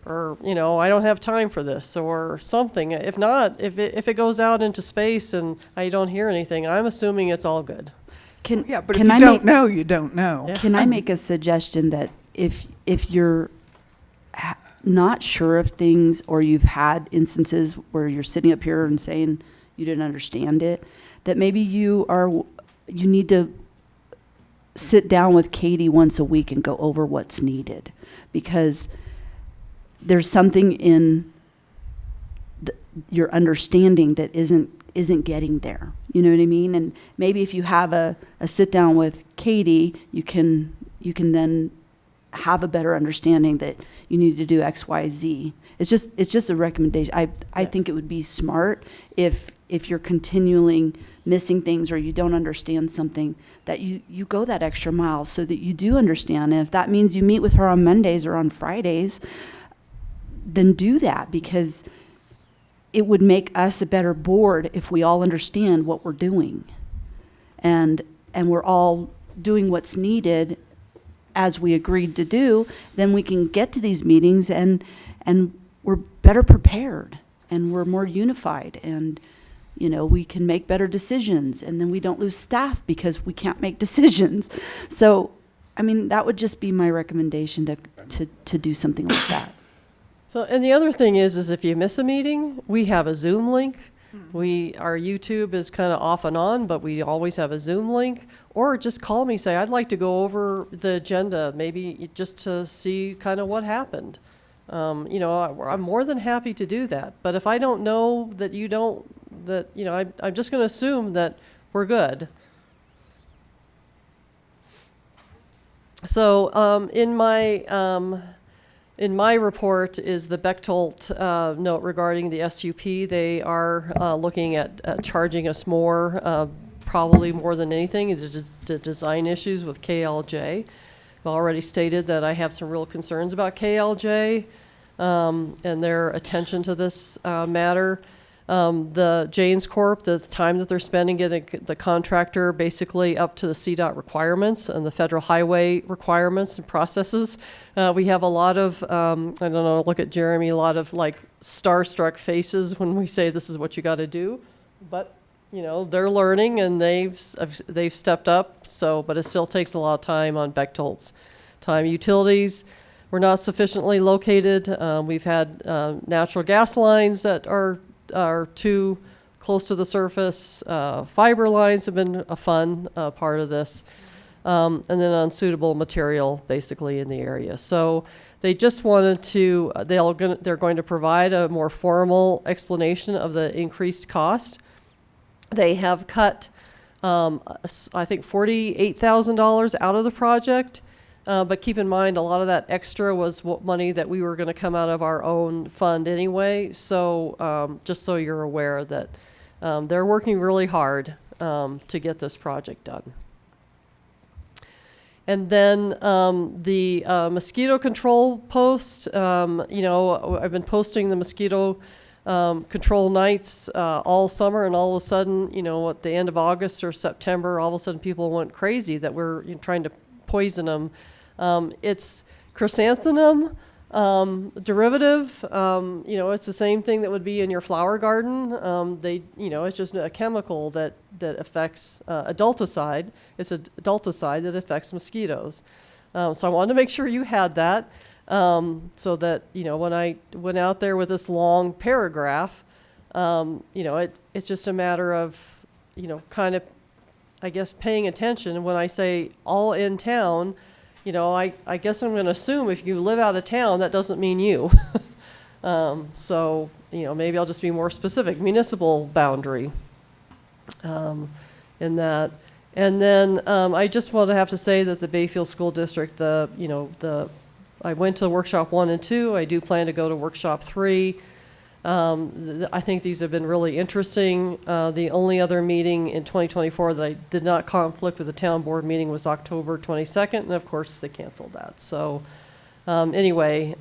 Or, I don't have time for this or something. If not, if it goes out into space and I don't hear anything, I'm assuming it's all good. But if you don't know, you don't know. Yeah. Can I make a suggestion that if you're not sure of things or you've had instances where you're sitting up here and saying you didn't understand it, that maybe you need to sit down with Katie once a week and go over what's needed, because there's something in your understanding that isn't getting there. You know what I mean? And maybe if you have a sit down with Katie, you can then have a better understanding that you need to do X, Y, Z. It's just a recommendation. I think it would be smart if you're continually missing things or you don't understand something, that you go that extra mile so that you do understand. And if that means you meet with her on Mondays or on Fridays, then do that, because it would make us a better board if we all understand what we're doing and we're all doing what's needed as we agreed to do. Then we can get to these meetings and we're better prepared and we're more unified, and we can make better decisions, and then we don't lose staff because we can't make decisions. So that would just be my recommendation to do something like that. So, and the other thing is if you miss a meeting, we have a Zoom link. Our YouTube is kind of off and on, but we always have a Zoom link. Or just call me, say, I'd like to go over the agenda, maybe just to see kind of what happened. I'm more than happy to do that. But if I don't know that I'm just going to assume that we're good. So, in my report is the Bechtold note regarding the SUP. They are looking at charging us more, probably more than anything, the design issues with KLJ. I've already stated that I have some real concerns about KLJ and their attention to this matter. The Janes Corp, the time that they're spending getting the contractor basically up to the CDOT requirements and the federal highway requirements and processes. We have a lot of, I don't know, look at Jeremy, a lot of like starstruck faces when we say this is what you got to do. But, they're learning and they've stepped up. So, but it still takes a lot of time on Bechtold's time. Utilities were not sufficiently located. We've had natural gas lines that are too close to the surface. Fiber lines have been a fun part of this. and then unsuitable material basically in the area. So they just wanted to, they're going to provide a more formal explanation of the increased cost. They have cut, I think, $48,000 out of the project. But keep in mind, a lot of that extra was money that we were going to come out of our own fund anyway. So just so you're aware that they're working really hard to get this project done. And then the mosquito control post, I've been posting the mosquito control nights all summer, and all of a sudden, at the end of August or September, all of a sudden people went crazy that we're trying to poison them. It's chrysanthemum derivative. It's the same thing that would be in your flower garden. It's just a chemical that affects adulticide. It's an adulticide that affects mosquitoes. So I wanted to make sure you had that, so that when I went out there with this long paragraph, it's just a matter of kind of, I guess, paying attention. When I say all in town, I guess I'm going to assume if you live out of town, that doesn't mean you. So, maybe I'll just be more specific. Municipal boundary in that. And then I just want to have to say that the Bayfield School District, I went to workshop 1 and 2. I do plan to go to workshop 3. I think these have been really interesting. The only other meeting in 2024 that I did not conflict with the town board meeting was October 22nd, and of course they canceled that. So anyway,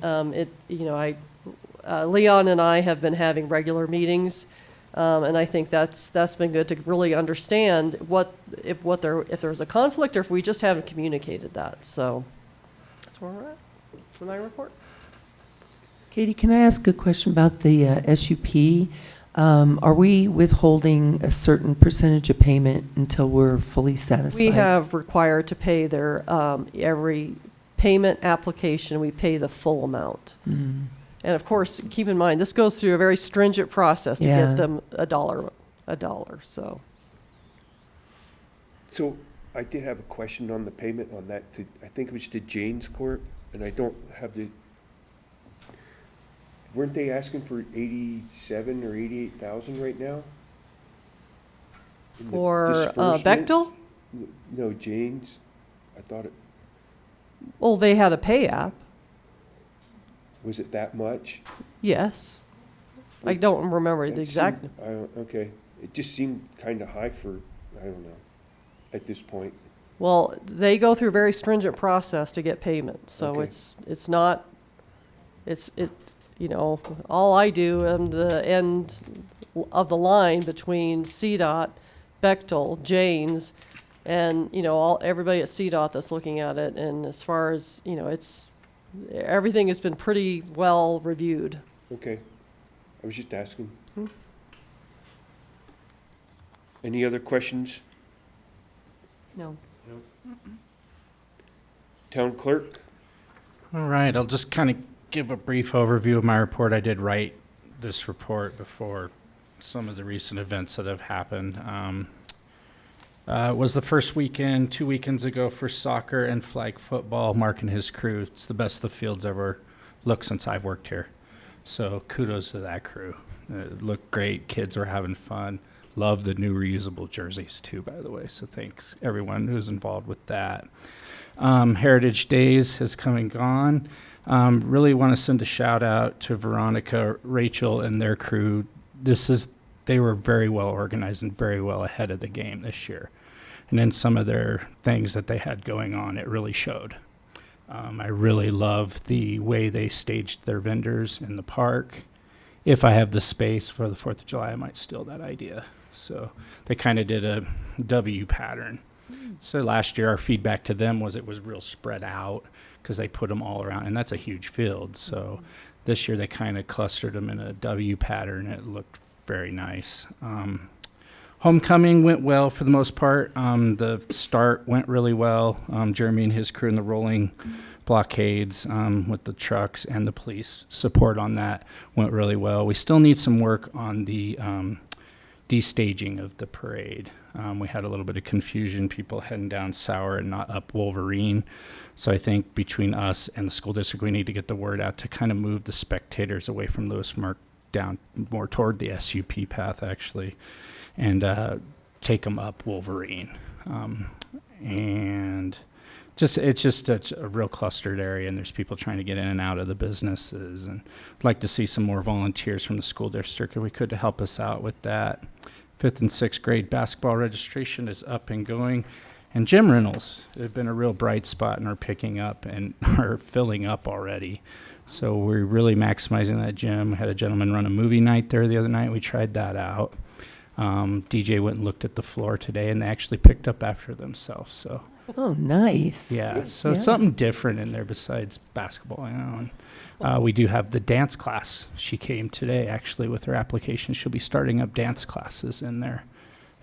Leon and I have been having regular meetings, and I think that's been good to really understand if there's a conflict or if we just haven't communicated that. So that's where we're at for my report. Katie, can I ask a question about the SUP? Are we withholding a certain percentage of payment until we're fully satisfied? We have required to pay their, every payment application, we pay the full amount. Mm. And of course, keep in mind, this goes through a very stringent process to Yeah. get them a dollar, so. So I did have a question on the payment on that, I think it was to Jane's Court, and I don't have weren't they asking for 87 or 88,000 right now? In the For disbursements? Bechtel? No, Jane's. I thought it, Well, they had a pay app, was it that much? yes. I don't remember the That exact. seemed- okay, it just seemed kind of high for, I don't know, at this point. Well, they go through a very stringent process to get payment, so Okay. it's not, all I do am the end of the line between CDOT, Bechtel, Janes, and, everybody at CDOT that's looking at it. And as far as, everything has been pretty well reviewed. Okay, I was just asking. Any other questions? No. Town clerk? All right, I'll just kind of give a brief overview of my report. I did write this report before some of the recent events that have happened. It was the first weekend, 2 weekends ago, for soccer and flag football. Mark and his crew, it's the best the field's ever looked since I've worked here. So kudos to that crew. It looked great. Kids were having fun. Love the new reusable jerseys too, by the way. So thanks everyone who's involved with that. Heritage Days has come and gone. Really want to send a shout out to Veronica, Rachel, and their crew. They were very well organized and very well ahead of the game this year. And in some of their things that they had going on, it really showed. I really love the way they staged their vendors in the park. If I have the space for the 4th of July, I might steal that idea. So they kind of did a W pattern. So last year, our feedback to them was it was real spread out because they put them all around, and that's a huge field. So this year, they kind of clustered them in a W pattern. It looked very nice. Homecoming went well for the most part. The start went really well. Jeremy and his crew in the rolling blockades with the trucks and the police support on that went really well. We still need some work on the destaging of the parade. We had a little bit of confusion, people heading down Sour and not up Wolverine. So I think between us and the school district, we need to get the word out to kind of move the spectators away from Lewis Mark down more toward the SUP path, actually, and take them up Wolverine. And it's just a real clustered area, and there's people trying to get in and out of the businesses. And I'd like to see some more volunteers from the school district if we could to help us out with that. 5th and 6th grade basketball registration is up and going. And gym rentals have been a real bright spot and are picking up and are filling up already. So we're really maximizing that gym. We had a gentleman run a movie night there the other night. We tried that out. DJ went and looked at the floor today, and they actually picked up after themselves. So, Oh, nice. yeah, so Yeah. it's something different in there besides basketball. And, we do have the dance class. She came today, actually, with her application. She'll be starting up dance classes in there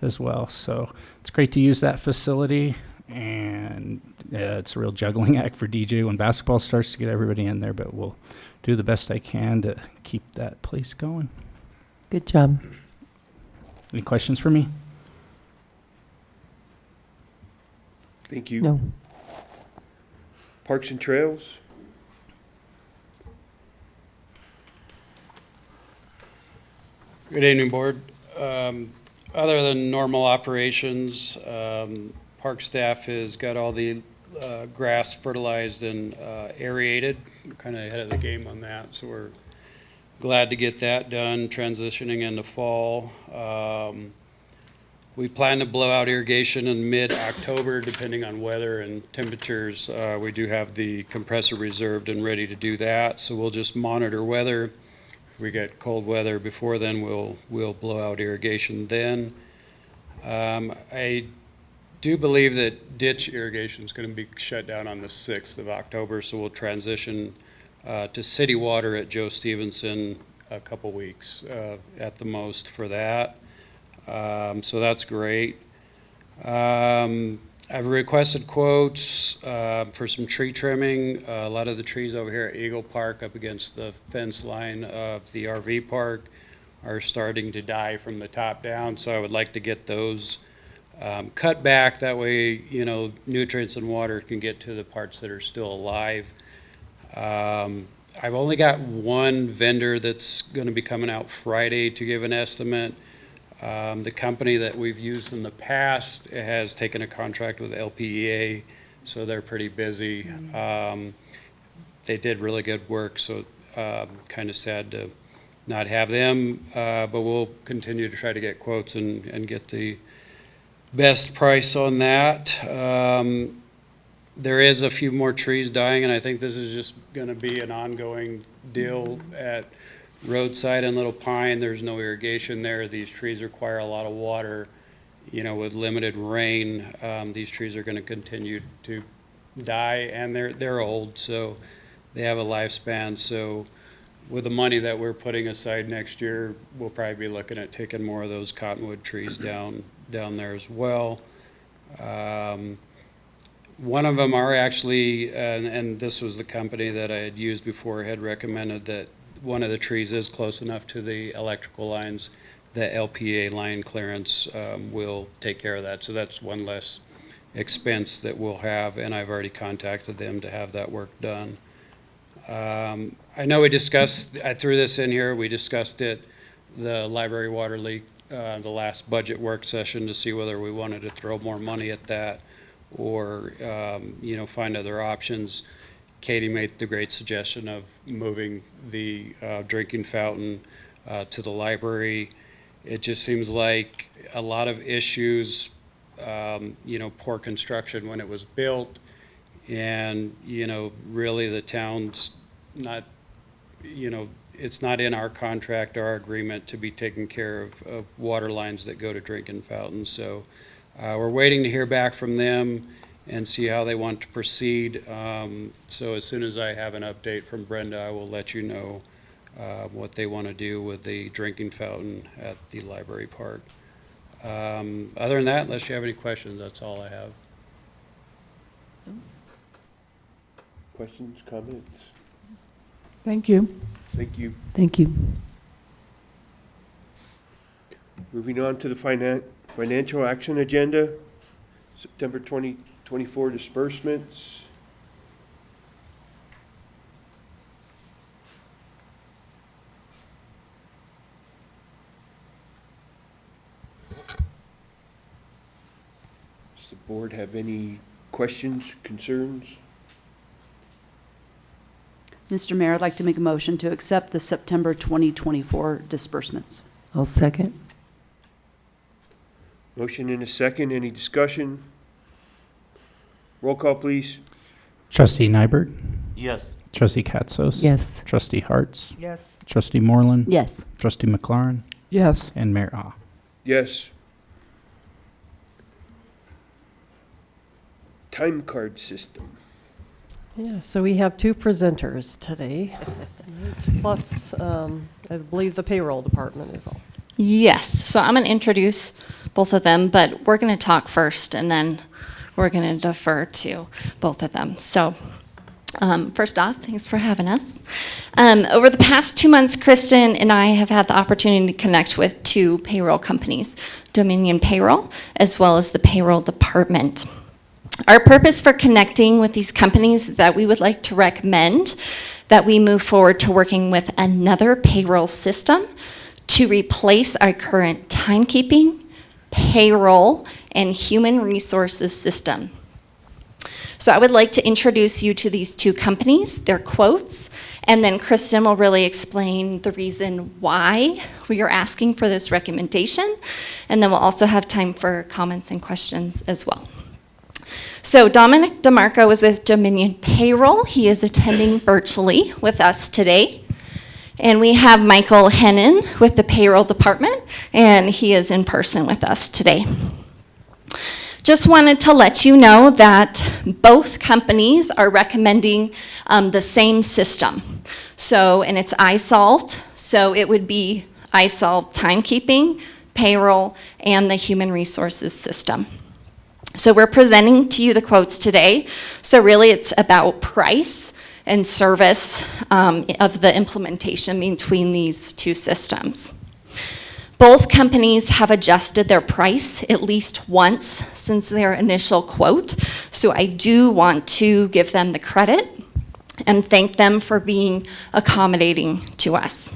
as well. So it's great to use that facility, and it's a real juggling act for DJ when basketball starts to get everybody in there, but we'll do the best I can to keep that place going. Good job. Any questions for me? Thank you. No. Parks and Trails? Good evening, Board. Other than normal operations, park staff has got all the grass fertilized and aerated. We're kind of ahead of the game on that, so we're glad to get that done, transitioning into fall. We plan to blow out irrigation in mid-October, depending on weather and temperatures. We do have the compressor reserved and ready to do that, so we'll just monitor weather. If we get cold weather before then, we'll blow out irrigation then. I do believe that ditch irrigation is going to be shut down on the 6th of October, so we'll transition to city water at Joe Stevenson a couple weeks at the most for that. So that's great. I've requested quotes for some tree trimming. A lot of the trees over here at Eagle Park up against the fence line of the RV park are starting to die from the top down, so I would like to get those cut back. That way, nutrients and water can get to the parts that are still alive. I've only got one vendor that's going to be coming out Friday to give an estimate. The company that we've used in the past has taken a contract with LPEA, so they're pretty busy. They did really good work, so kind of sad to not have them, but we'll continue to try to get quotes and get the best price on that. There is a few more trees dying, and I think this is just going to be an ongoing deal at Roadside and Little Pine. There's no irrigation there. These trees require a lot of water. With limited rain, these trees are going to continue to die, and they're old, so they have a lifespan. So with the money that we're putting aside next year, we'll probably be looking at taking more of those cottonwood trees down there as well. One of them are actually, and this was the company that I had used before, had recommended that one of the trees is close enough to the electrical lines that LPA line clearance will take care of that. So that's one less expense that we'll have, and I've already contacted them to have that work done. I know I threw this in here, we discussed it, the library water leak, the last budget work session, to see whether we wanted to throw more money at that or find other options. Katie made the great suggestion of moving the drinking fountain to the library. It just seems like a lot of issues, poor construction when it was built, and really the town's not, it's not in our contract or our agreement to be taking care of water lines that go to drinking fountains. So we're waiting to hear back from them and see how they want to proceed. So as soon as I have an update from Brenda, I will let you know what they want to do with the drinking fountain at the library park. Other than that, unless you have any questions, that's all I have. Questions, comments? Thank you. Thank you. Thank you. Moving on to the Financial action agenda, September 2024 disbursements. Does the board have any questions, concerns? Mr. Mayor, I'd like to make a motion to accept the September 2024 disbursements. I'll second. Motion and a second. Any discussion? Roll call, please. Trustee Nyberg? Yes. Trustee Katsos? Yes. Trustee Hartz? Yes. Trustee Moreland? Yes. Trustee McLaurin? Yes. And Mayor Ah. Yes. Time card system. Yeah, so we have two presenters today, plus I believe the payroll department is all. Yes, so I'm going to introduce both of them, but we're going to talk first, and then we're going to defer to both of them. So first off, thanks for having us. Over the past 2 months, Kristen and I have had the opportunity to connect with two payroll companies, Dominion Payroll, as well as the payroll department. Our purpose for connecting with these companies is that we would like to recommend that we move forward to working with another payroll system to replace our current timekeeping, payroll, and human resources system. So I would like to introduce you to these two companies, their quotes, and then Kristen will really explain the reason why we are asking for this recommendation, and then we'll also have time for comments and questions as well. So Dominic DeMarco is with Dominion Payroll. He is attending virtually with us today. And we have Michael Hennon with the payroll department, and he is in person with us today. Just wanted to let you know that both companies are recommending the same system. So, and it's iSolved, so it would be iSolved timekeeping, payroll, and the human resources system. So we're presenting to you the quotes today. So really it's about price and service of the implementation between these two systems. Both companies have adjusted their price at least once since their initial quote. So I do want to give them the credit and thank them for being accommodating to us.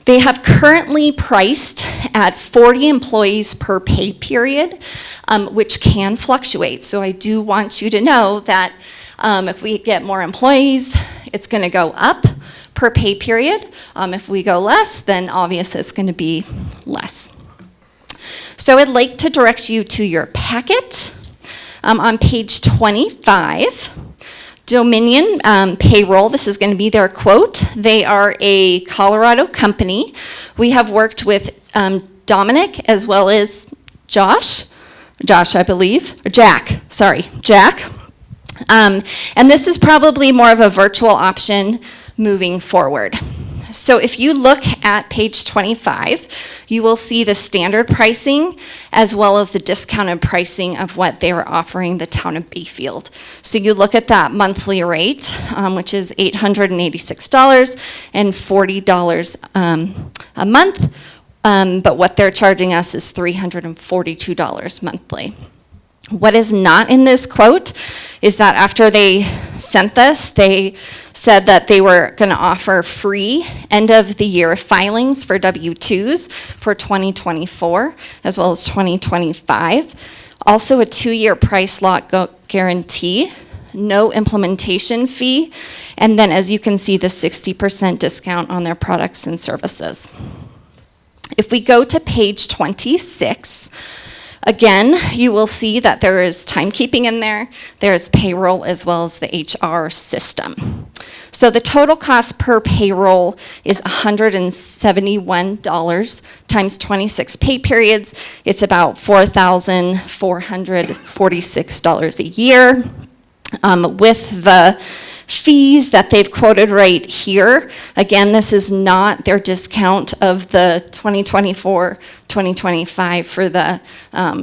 They have currently priced at 40 employees per pay period, which can fluctuate. So I do want you to know that if we get more employees, it's going to go up per pay period. If we go less, then obviously it's going to be less. So I'd like to direct you to your packet. On page 25, Dominion Payroll, this is going to be their quote. They are a Colorado company. We have worked with Dominic as well as Josh, I believe, or Jack. And this is probably more of a virtual option moving forward. So if you look at page 25, you will see the standard pricing as well as the discounted pricing of what they are offering the town of Bayfield. So you look at that monthly rate, which is $886 and $40 a month, but what they're charging us is $342 monthly. What is not in this quote is that after they sent this, they said that they were going to offer free end of the year filings for W-2s for 2024 as well as 2025. Also a 2-year price lock guarantee, no implementation fee, and then as you can see the 60% discount on their products and services. If we go to page 26, again, you will see that there is timekeeping in there. There's payroll as well as the HR system. So the total cost per payroll is $171 times 26 pay periods. It's about $4,446 a year. With the fees that they've quoted right here, again, this is not their discount of the 2024-2025 for the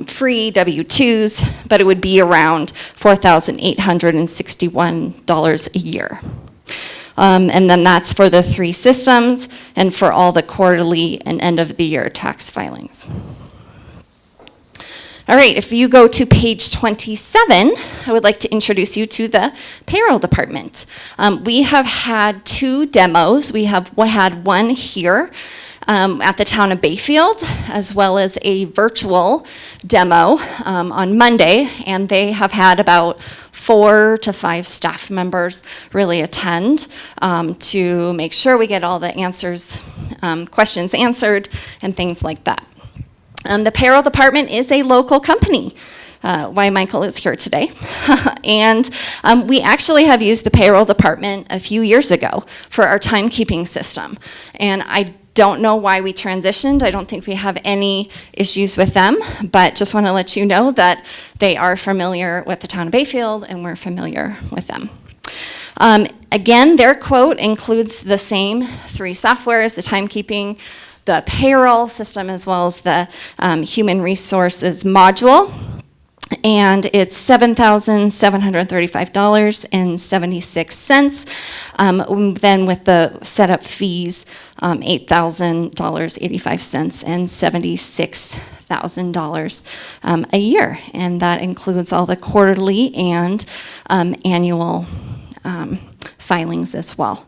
free W-2s, but it would be around $4,861 a year. And then that's for the 3 systems and for all the quarterly and end of the year tax filings. All right, if you go to page 27, I would like to introduce you to the payroll department. We have had 2 demos. We have had one here at the town of Bayfield, as well as a virtual demo on Monday, and they have had about 4 to 5 staff members really attend to make sure we get all the questions answered and things like that. The payroll department is a local company, why Michael is here today. And we actually have used the payroll department a few years ago for our timekeeping system. And I don't know why we transitioned. I don't think we have any issues with them, but just want to let you know that they are familiar with the town of Bayfield and we're familiar with them. Again, their quote includes the same 3 softwares, the timekeeping, the payroll system, as well as the human resources module. And it's $7,735.76. Then with the setup fees, $8,000.85 and $76,000 a year. And that includes all the quarterly and annual filings as well.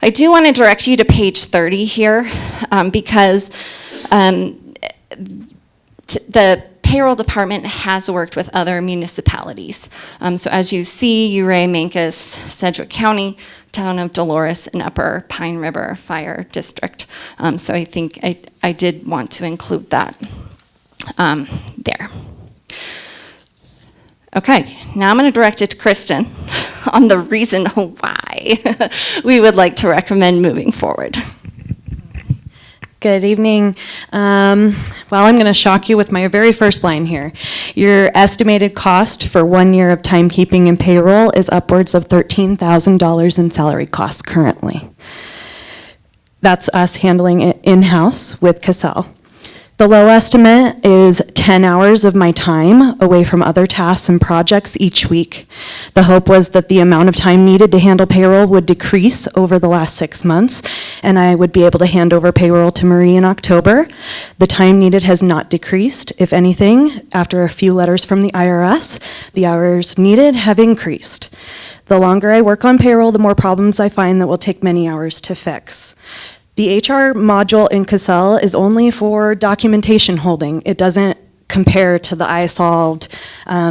I do want to direct you to page 30 here because the payroll department has worked with other municipalities. So as you see, Ouray, Mancos, Sedgwick County, Town of Dolores, and Upper Pine River Fire District. So I think I did want to include that there. Okay, now I'm going to direct it to Kristen on the reason why we would like to recommend moving forward. Good evening. Well, I'm going to shock you with my very first line here. Your estimated cost for 1 year of timekeeping and payroll is upwards of $13,000 in salary costs currently. That's us handling it in-house with Cassell. The low estimate is 10 hours of my time away from other tasks and projects each week. The hope was that the amount of time needed to handle payroll would decrease over the last 6 months, and I would be able to hand over payroll to Marie in October. The time needed has not decreased. If anything, after a few letters from the IRS, the hours needed have increased. The longer I work on payroll, the more problems I find that will take many hours to fix. The HR module in Cassell is only for documentation holding. It doesn't compare to the iSolved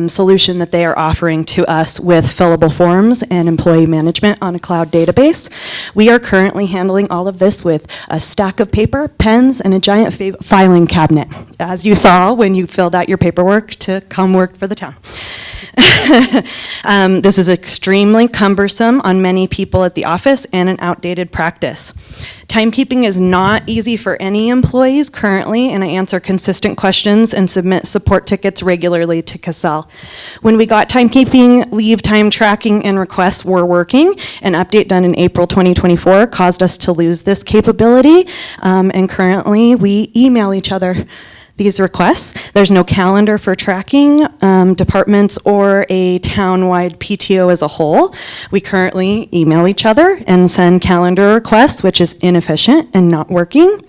solution that they are offering to us with fillable forms and employee management on a cloud database. We are currently handling all of this with a stack of paper, pens, and a giant filing cabinet, as you saw when you filled out your paperwork to come work for the town. This is extremely cumbersome on many people at the office and an outdated practice. Timekeeping is not easy for any employees currently, and I answer consistent questions and submit support tickets regularly to Cassell. When we got timekeeping, leave time tracking, and requests were working, an update done in April 2024 caused us to lose this capability, and currently we email each other these requests. There's no calendar for tracking departments or a town-wide PTO as a whole. We currently email each other and send calendar requests, which is inefficient and not working.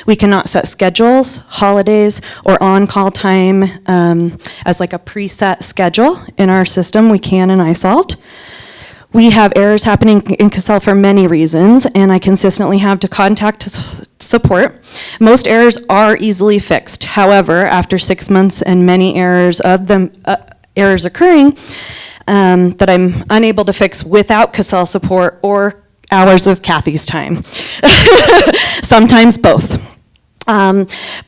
We cannot set schedules, holidays, or on-call time as like a preset schedule in our system. We can in iSolved. We have errors happening in Cassell for many reasons, and I consistently have to contact support. Most errors are easily fixed. However, after 6 months and many errors occurring that I'm unable to fix without Cassell support or hours of Kathy's time. Sometimes both.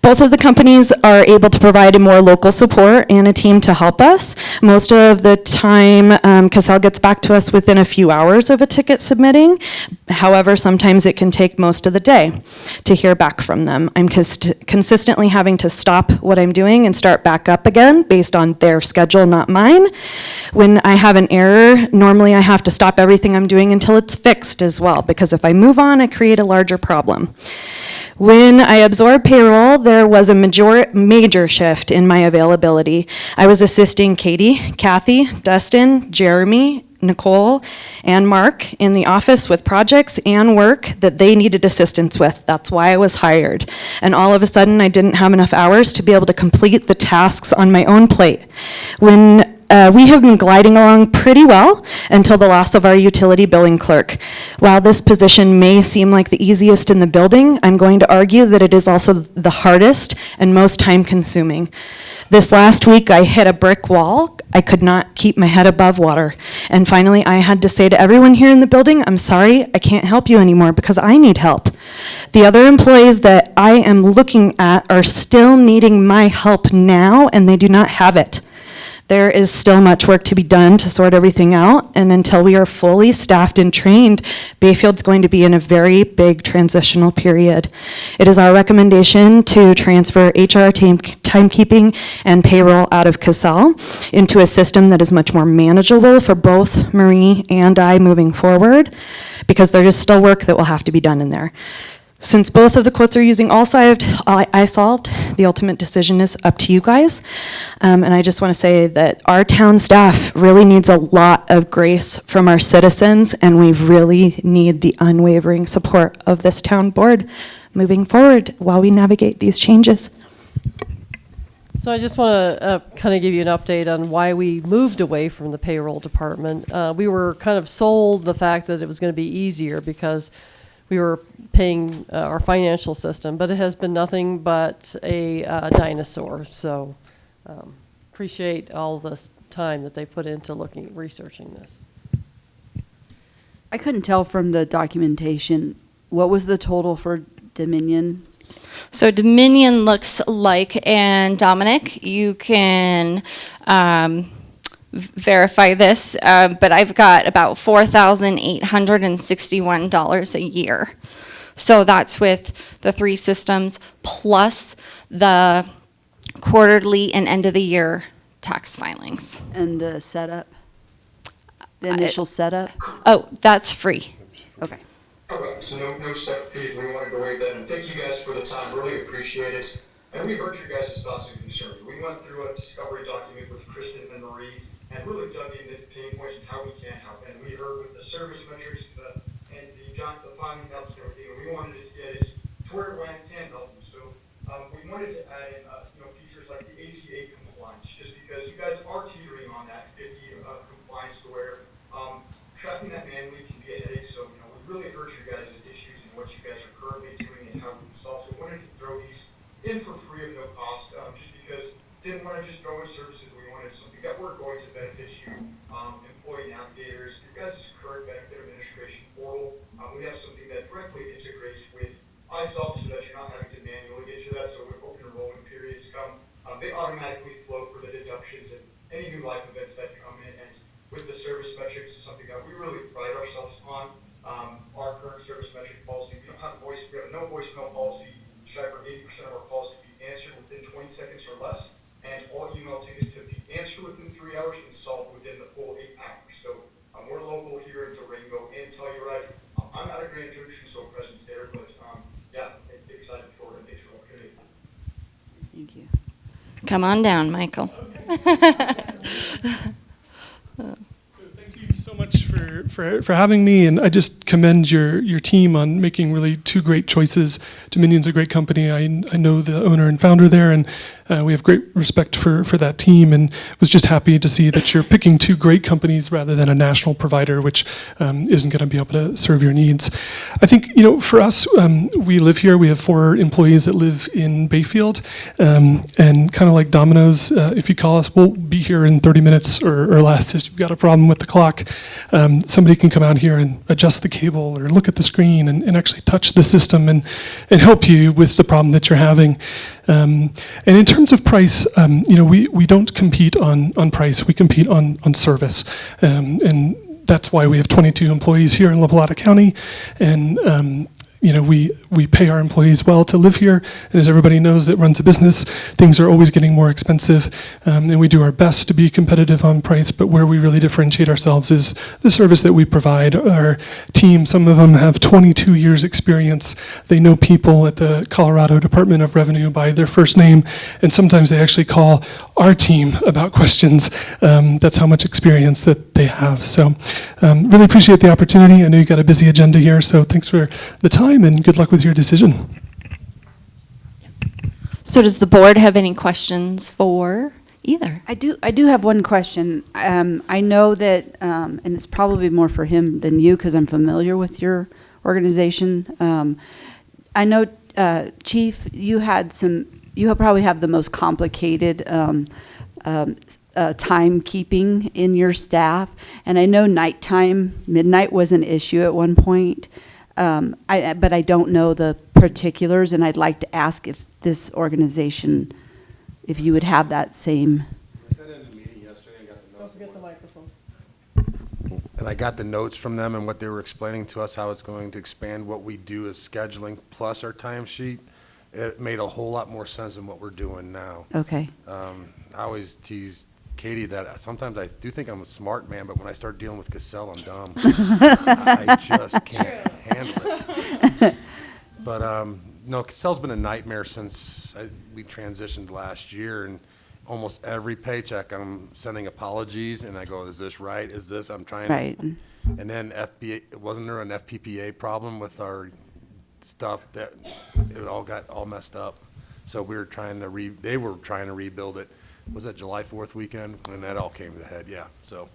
Both of the companies are able to provide a more local support and a team to help us. Most of the time, Cassell gets back to us within a few hours of a ticket submitting. However, sometimes it can take most of the day to hear back from them. I'm consistently having to stop what I'm doing and start back up again based on their schedule, not mine. When I have an error, normally I have to stop everything I'm doing until it's fixed as well, because if I move on, I create a larger problem. When I absorbed payroll, there was a major shift in my availability. I was assisting Katie, Kathy, Dustin, Jeremy, Nicole and Mark in the office with projects and work that they needed assistance with. That's why I was hired. And all of a sudden, I didn't have enough hours to be able to complete the tasks on my own plate. When we have been gliding along pretty well until the loss of our utility billing clerk. While this position may seem like the easiest in the building, I'm going to argue that it is also the hardest and most time-consuming. This last week, I hit a brick wall. I could not keep my head above water. And finally, I had to say to everyone here in the building, I'm sorry, I can't help you anymore because I need help. The other employees that I am looking at are still needing my help now, and they do not have it. There is still much work to be done to sort everything out, and until we are fully staffed and trained, Bayfield's going to be in a very big transitional period. It is our recommendation to transfer HR timekeeping and payroll out of Casell into a system that is much more manageable for both Marie and I moving forward, because there is still work that will have to be done in there. Since both of the quotes are using iSolved, the ultimate decision is up to you guys. And I just want to say that our town staff really needs a lot of grace from our citizens, and we really need the unwavering support of this town board moving forward while we navigate these changes. So I just want to kind of give you an update on why we moved away from the payroll department. We were kind of sold the fact that it was going to be easier because we were paying our financial system, but it has been nothing but a dinosaur. So appreciate all the time that they put into researching this. I couldn't tell from the documentation, what was the total for Dominion? So Dominion looks like, and Dominic, you can verify this, but I've got about $4,861 a year. So that's with the 3 systems plus the quarterly and end of the year tax filings. And the setup? The initial setup? Oh, that's free. Okay. Okay, so no set fees. We wanted to waive that, and thank you guys for the time. Really appreciate it. And we heard your guys' thoughts and concerns. We went through a discovery document with Kristen and Marie and really dug into the pain points and how we can help. And we heard with the service metrics and the filing helps and everything, and we wanted it to get us to where it can help them. So we wanted to add in features like the ACA compliance, just because you guys are teetering on that 50 compliance to where tracking that manually can be a headache. So we really heard your guys' issues and what you guys are currently doing and how we can solve. So we wanted to throw these in for free of no cost, just because didn't want to just throw in services. We wanted something that were going to benefit you, employee navigators, your guys' current benefit administration portal. We have something that directly integrates with iSolved so that you're not having to manually get to that. So when open enrollment periods come, they automatically flow for the deductions and any new life events that come in. And with the service metrics is something that we really pride ourselves on. Our current service metric policy, we have a no voicemail policy. Strive for 80% of our calls to be answered within 20 seconds or less, and all email tickets to be answered within 3 hours and solved within the full 8 hours. So we're local here in Durango and Telluride. I'm out of Grand Junction, so presence there, but yeah, excited for it. Thanks for the opportunity. Thank you. Come on down, Michael. Thank you so much for having me, and I just commend your team on making really 2 great choices. Dominion's a great company. I know the owner and founder there, and we have great respect for that team, and was just happy to see that you're picking 2 great companies rather than a national provider, which isn't going to be able to serve your needs. I think, for us, we live here. We have 4 employees that live in Bayfield, and kind of like Domino's, if you call us, we'll be here in 30 minutes or less. If you've got a problem with the clock, somebody can come out here and adjust the cable or look at the screen and actually touch the system and help you with the problem that you're having. And in terms of price, we don't compete on price. We compete on service. And that's why we have 22 employees here in La Plata County. And we pay our employees well to live here, and as everybody knows that runs a business, things are always getting more expensive, and we do our best to be competitive on price, but where we really differentiate ourselves is the service that we provide. Our team, some of them have 22 years experience. They know people at the Colorado Department of Revenue by their first name, and sometimes they actually call our team about questions. That's how much experience that they have. So really appreciate the opportunity. I know you got a busy agenda here, so thanks for the time and good luck with your decision. So does the board have any questions for either? I do have one question. I know that, and it's probably more for him than you because I'm familiar with your organization. I know, Chief, you probably have the most complicated timekeeping in your staff, and I know midnight was an issue at one point, but I don't know the particulars, and I'd like to ask if this organization, if you would have that same. I sat in a meeting yesterday and got the notes. Don't forget the microphone. And I got the notes from them and what they were explaining to us, how it's going to expand what we do as scheduling plus our timesheet. It made a whole lot more sense than what we're doing now. Okay. I always tease Katie that sometimes I do think I'm a smart man, but when I start dealing with Cassell, I'm dumb. I just can't handle it. But no, Cassell's been a nightmare since we transitioned last year, and almost every paycheck I'm sending apologies, and I go, is this right? Is this, I'm trying Right. to. And then wasn't there an FPPA problem with our stuff that it all got all messed up? So we were trying to they were trying to rebuild it. Was that July 4th weekend when that all came to the head? Yeah, so.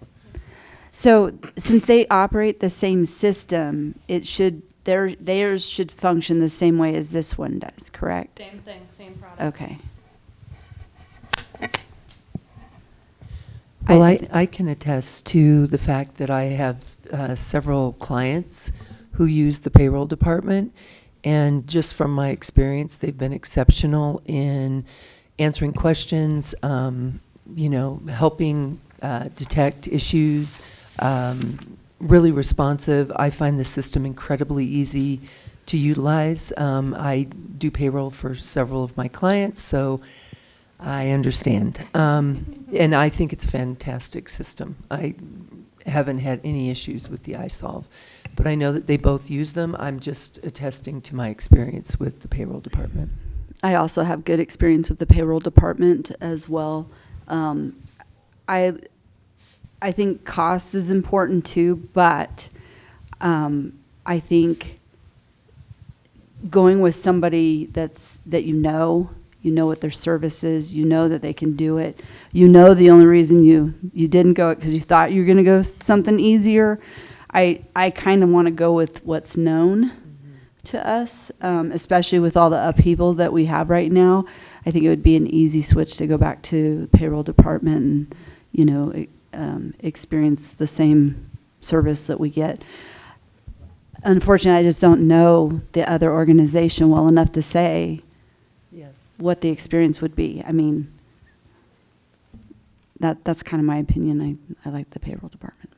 So since they operate the same system, theirs should function the same way as this one does, correct? Same thing, same product. Okay. Well, I can attest to the fact that I have several clients who use the payroll department, and just from my experience, they've been exceptional in answering questions, helping detect issues, really responsive. I find the system incredibly easy to utilize. I do payroll for several of my clients, so I understand. And I think it's a fantastic system. I haven't had any issues with the iSolve, but I know that they both use them. I'm just attesting to my experience with the payroll department. I also have good experience with the payroll department as well. I think cost is important too, but I think going with somebody that you know what their service is, you know that they can do it, the only reason you didn't go it because you thought you were going to go something easier. I kind of want to go with what's known to us, especially with all the upheaval that we have right now. I think it would be an easy switch to go back to the payroll department and, experience the same service that we get. Unfortunately, I just don't know the other organization well enough to say what the experience would be. I mean, that's kind of my opinion. I like the payroll department.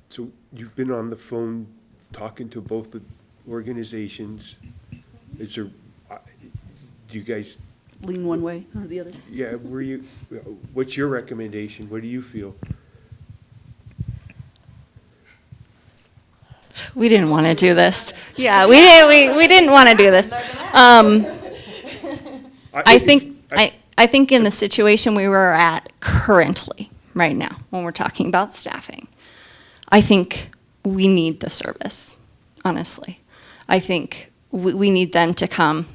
So you've been on the phone talking to both the organizations. Is there, do you guys lean one way or the other? Yeah, what's your recommendation? What do you feel? We didn't want to do this. Yeah, we didn't want to do this. I think in the situation we were at currently, right now, when we're talking about staffing, I think we need the service, honestly. I think we need them to come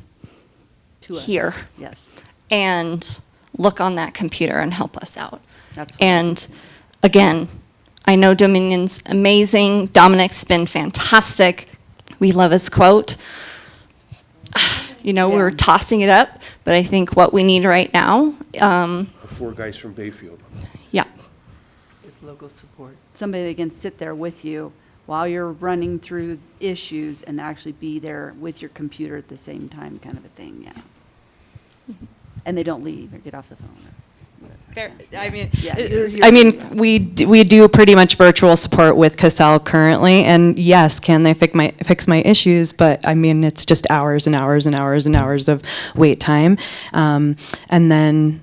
to here. Us. Yes. And look on that computer and help us out. That's and again, I know Dominion's amazing. Dominic's been fantastic. We love his quote. We're tossing it up, but I think what we need right now. 4 guys from Bayfield. Yeah. Is logo support. Somebody that can sit there with you while you're running through issues and actually be there with your computer at the same time, kind of a thing. Yeah. Mm-hmm. And they don't leave or get off the phone. We do pretty much virtual support with Cassell currently, and yes, can they fix my issues? But it's just hours and hours and hours and hours of wait time, and then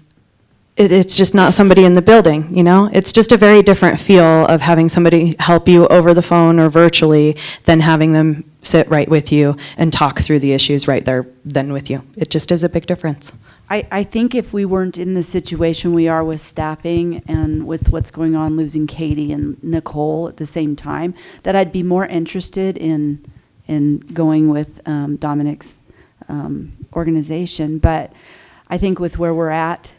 it's just not somebody in the building. It's just a very different feel of having somebody help you over the phone or virtually than having them sit right with you and talk through the issues right there then with you. It just is a big difference. I think if we weren't in the situation we are with staffing and with what's going on, losing Katie and Nicole at the same time, that I'd be more interested in going with Dominic's organization. But I think with where we're at,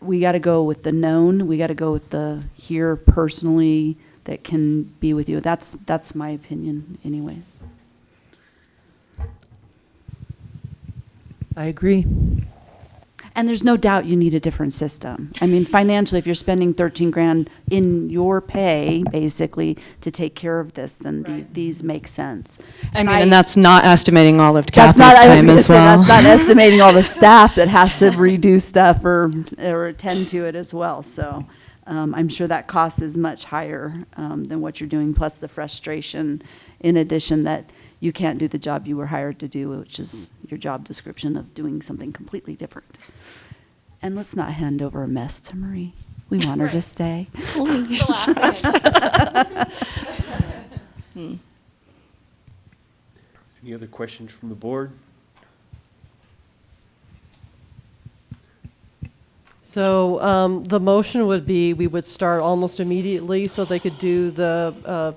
we got to go with the known. We got to go with the here personally that can be with you. That's my opinion, anyways. I agree. And there's no doubt you need a different system. I mean, financially, if you're spending 13 grand in your pay, basically, to take care of this, then these make sense. I mean, and that's not estimating all of That's Kathy's not, I was time gonna as say, well. that's not estimating all the staff that has to redo stuff or attend to it as well. So I'm sure that cost is much higher than what you're doing, plus the frustration in addition that you can't do the job you were hired to do, which is your job description of doing something completely different. And let's not hand over a mess to Marie. We want her to stay. Please. Any other questions from the board? So the motion would be, we would start almost immediately so they could do the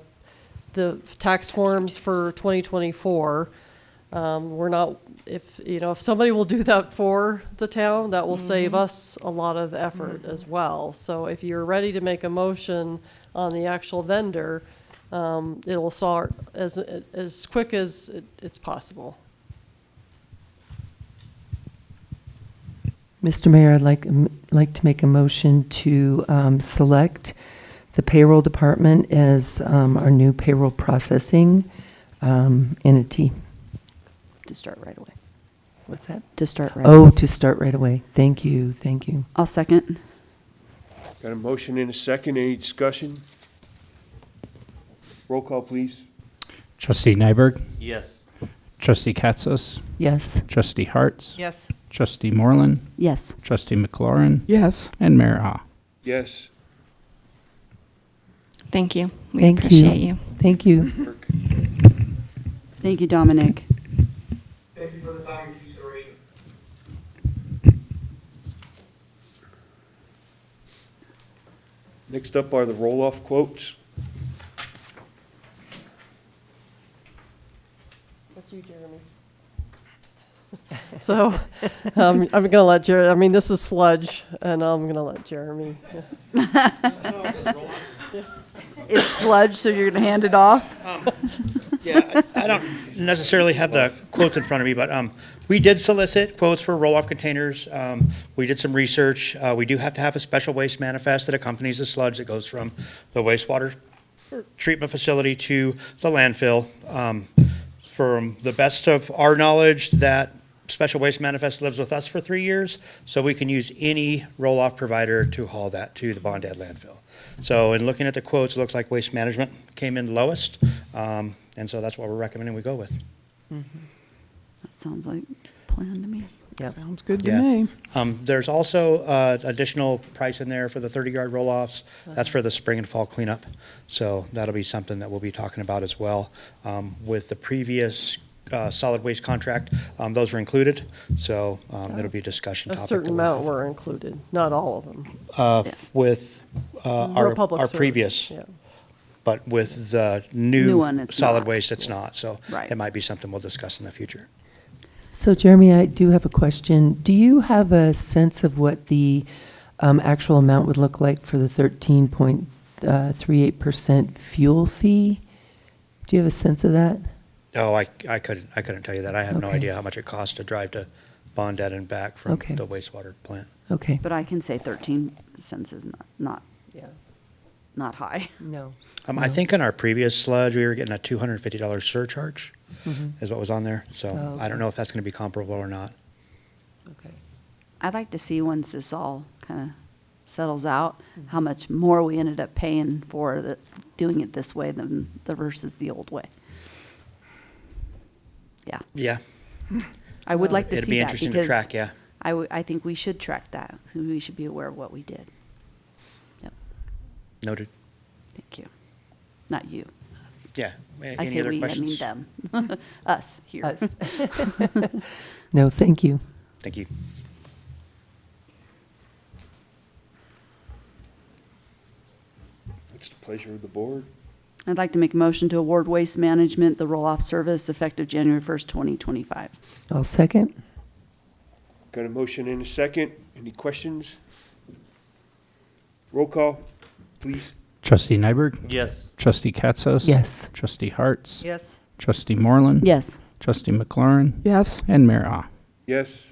tax forms for 2024. We're not, if somebody will do that for the town, that will save us a lot of effort as well. So if you're ready to make a motion on the actual vendor, it'll start as quick as it's possible. Mr. Mayor, I'd like to make a motion to select the payroll department as our new payroll processing entity. To start right away. What's that? To start right Oh, away. to start right away. Thank you, thank you. I'll second. Got a motion and a second. Any discussion? Roll call, please. Trustee Nyberg, Yes. Trustee Katsas, Yes. Trustee Hartz, Yes. Trustee Moreland, Yes. Trustee McLaurin, Yes. and Mayor Ha. Yes. Thank you. We Thank appreciate you. Thank you. Work. Thank you, Dominic. Thank you for the time and consideration. Next up are the roll-off quotes. That's you, Jeremy. So I'm going to let Jeremy, I mean, this is sludge, and I'm going to let Jeremy. It's sludge, so you're going to hand it off? Yeah, I don't necessarily have the quotes in front of me, but we did solicit quotes for roll-off containers. We did some research. We do have to have a special waste manifest that accompanies the sludge that goes from the wastewater treatment facility to the landfill. From the best of our knowledge, that special waste manifest lives with us for 3 years, so we can use any roll-off provider to haul that to the Bondad landfill. So in looking at the quotes, it looks like Waste Management came in lowest, and so that's what we're recommending we go with. That sounds like a plan to me. Sounds good to Yeah. me. There's also additional price in there for the 30-yard roll-offs. That's for the spring and fall cleanup. So that'll be something that we'll be talking about as well. With the previous solid waste contract, those were included. So it'll be a discussion A topic. certain that we'll amount were included, not all of them. have. With our public service, previous, yeah. but with the New new one, it's solid not. waste, it's not. So Right. it might be something we'll discuss in the future. So Jeremy, I do have a question. Do you have a sense of what the actual amount would look like for the 13.38% fuel fee? Do you have a sense of that? Oh, I couldn't tell you that. I have no Okay. idea how much it costs to drive to Bondad and back from Okay. the wastewater plant. Okay. But I can say 13 cents is not high. No. I think in our previous sludge, we were getting a $250 surcharge, is what was on there. So Oh, I don't know if that's going to be comparable or not. Okay. I'd like to see once this all kind of settles out, how much more we ended up paying for doing it this way than versus the old way. Yeah. Yeah. I would like to It'd see be that interesting to because track, yeah. I think we should track that. So we should be aware of what we did. Yep. Noted. Thank you. Not you. Us. Yeah. I Any say other we, questions? I mean them. Us here. Us. No, thank you. Thank you. What's the pleasure of the board? I'd like to make a motion to award Waste Management the roll-off service effective January 1st, 2025. I'll second. Got a motion and a second. Any questions? Roll call, please. Trustee Nyberg? Yes. Trustee Katzos? Yes. Trustee Hartz? Yes. Trustee Moreland? Yes. Trustee McLaurin? Yes. And Mayor Ah. Yes.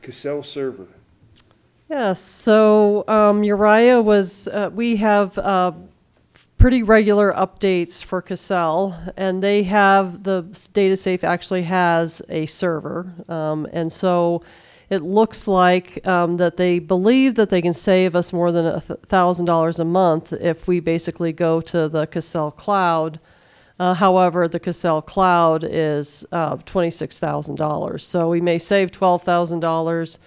Cassell server. Yes, so Uriah was, we have pretty regular updates for Cassell, and they have, the DataSafe actually has a server. And so it looks like that they believe that they can save us more than $1,000 a month if we basically go to the Cassell cloud. However, the Cassell cloud is $26,000. So we may save $12,000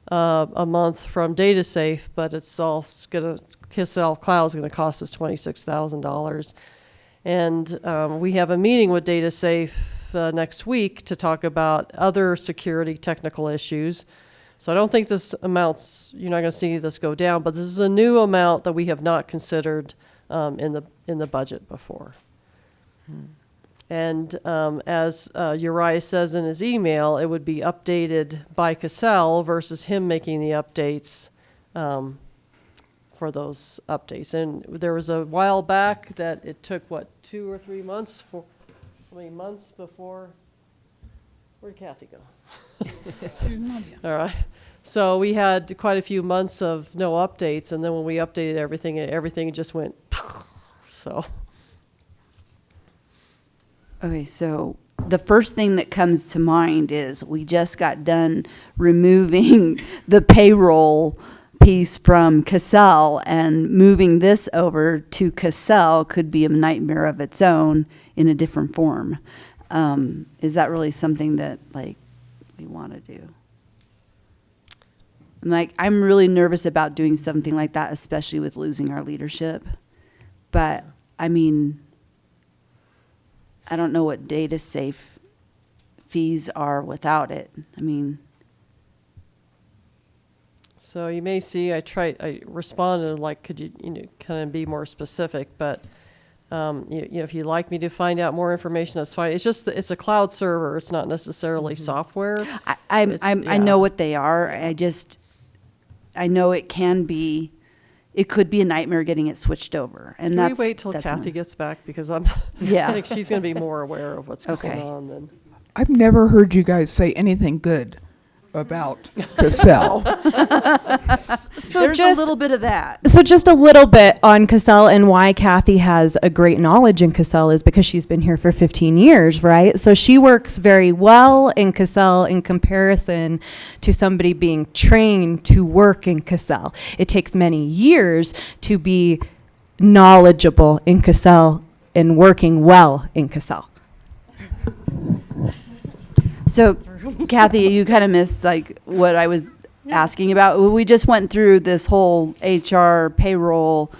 a month from DataSafe, but it's all gonna, Cassell Cloud is gonna cost us $26,000. And we have a meeting with DataSafe next week to talk about other security technical issues. So I don't think this amounts, you're not gonna see this go down, but this is a new amount that we have not considered in the budget before. And as Uriah says in his email, it would be updated by Cassell versus him making the updates for those updates. And there was a while back that it took, what, 2 or 3 months for, how many months before? Where'd Kathy go? All right. So we had quite a few months of no updates, and then when we updated everything, everything just went, so. Okay, so the first thing that comes to mind is we just got done removing the payroll piece from Cassell, and moving this over to Cassell could be a nightmare of its own in a different form. Is that really something that, like, we want to do? I'm really nervous about doing something like that, especially with losing our leadership. But, I mean, I don't know what DataSafe fees are without it. I mean. So you may see, I responded like, could you, kind of be more specific, but, if you'd like me to find out more information, that's fine. It's just, it's a cloud server. It's not necessarily software. I know what they are. I know it can be, it could be a nightmare getting it switched over. And Can we wait till Kathy gets back? Because I think she's going to be more aware of what's going on than. I've never heard you guys say anything good about Cassell. So There's just a little bit of that. So just a little bit on Cassell and why Kathy has a great knowledge in Cassell is because she's been here for 15 years, right? So she works very well in Cassell in comparison to somebody being trained to work in Cassell. It takes many years to be knowledgeable in Cassell and working well in Cassell. So, Kathy, you kind of missed like what I was asking about. We just went through this whole HR payroll.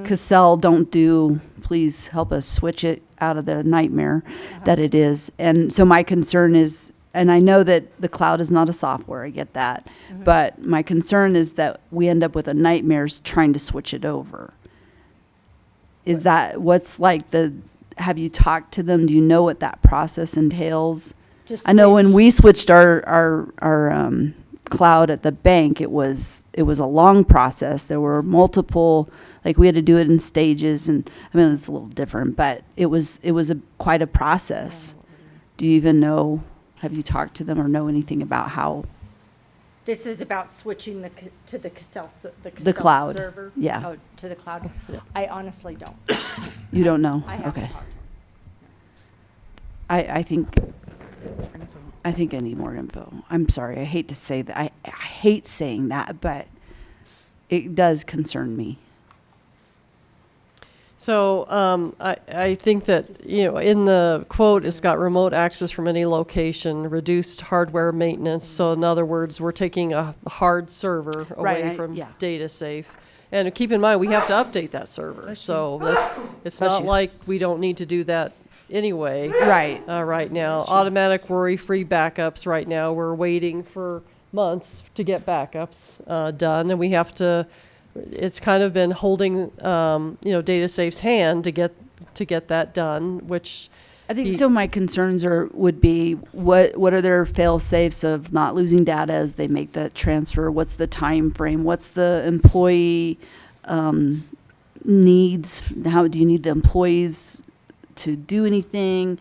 Cassell, don't do. Please help us switch it out of the nightmare that it is. And so my concern is, and I know that the cloud is not a software. I get that, but my concern is that we end up with a nightmare trying to switch it over. Is that what's like the? Have you talked to them? Do you know what that process entails? I know when we switched our cloud at the bank, it was a long process. There were multiple, like we had to do it in stages, and I mean it's a little different, but it was quite a process. Do you even know? Have you talked to them or know anything about how? This is about switching to the Cassell The cloud, server. yeah. Oh, to the cloud. I honestly don't. You don't know? I haven't Okay. talked to I think I need more info. I'm sorry. I hate to say that. I hate saying that, but it does concern me. So I think that, in the quote, it's got remote access from any location, reduced hardware maintenance. So in other words, we're taking a hard server away from DataSafe. And keep in mind, we have to update that server. So it's not like we don't need to do that anyway. Right now. Automatic worry-free backups right now. We're waiting for months to get backups done. And we have to it's kind of been holding, Data Safe's hand to get that done, which. I think so. My concerns would be what are their fail safes of not losing data as they make that transfer? What's the time frame? What's the employee needs? How do you need the employees to do anything?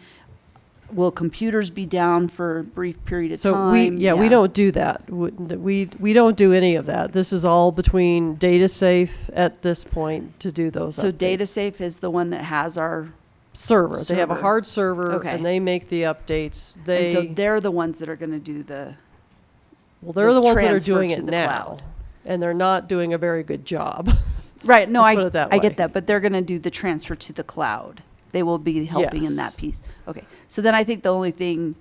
Will computers be down for a brief period of time? We don't do that. We don't do any of that. This is all between Data Safe at this point to do those. So updates. Data Safe is the one that has our server. They have a hard server, Okay. and they make the updates. and so they're the ones that are going to do they're those the ones that are transfer doing to it the now, cloud. and they're not doing a very good job. Right. No, Let's put it that I way. get that, but they're going to do the transfer to the cloud. They will be helping in that Yes. piece. Okay. So then I think the only thing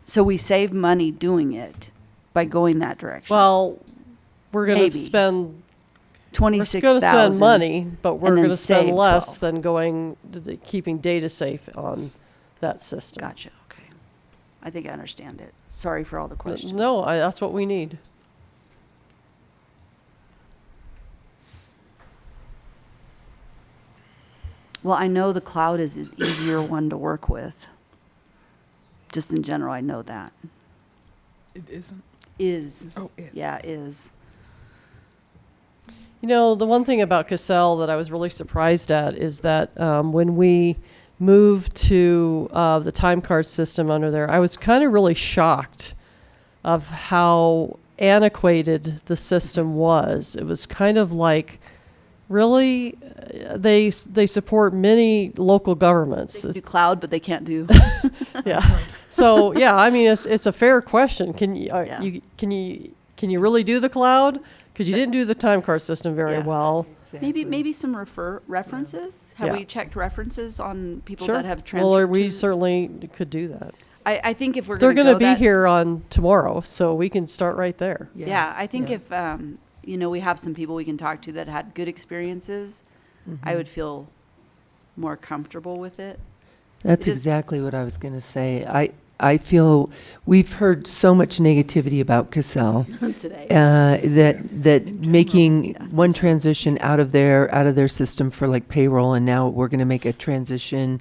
so we save money doing it by going that direction. Well, we're going Maybe. to spend. We're 26,000. going to spend money, but we're and then going to spend save less 12. than keeping Data Safe on that system. Gotcha. Okay. I think I understand it. Sorry for all the questions. No, that's what we need. Well, I know the cloud is an easier one to work with. Just in general, I know that. It isn't. Is. Oh, is. Yeah, is. The one thing about Cassell that I was really surprised at is that when we moved to the time card system under there, I was kind of really shocked of how antiquated the system was. It was kind of like, really, they support many local governments. They do cloud, but they can't do. Yeah. So yeah, I mean, it's a fair question. Can you can you really do the cloud? Because you didn't do the time card system very Yeah. well. Maybe some references. Have Yeah. we checked references on people Sure. that have transferred? Well, we to- certainly could do that. I think if we're They're going going to to be that, here on tomorrow, so we can start right there. Yeah, I think Yeah. if we have some people we can talk to that had good experiences, I would feel more comfortable with it. That's Just- exactly what I was going to say. I feel we've heard so much negativity about Cassell Today. that making one transition out of their system for like payroll, and now we're going to make a transition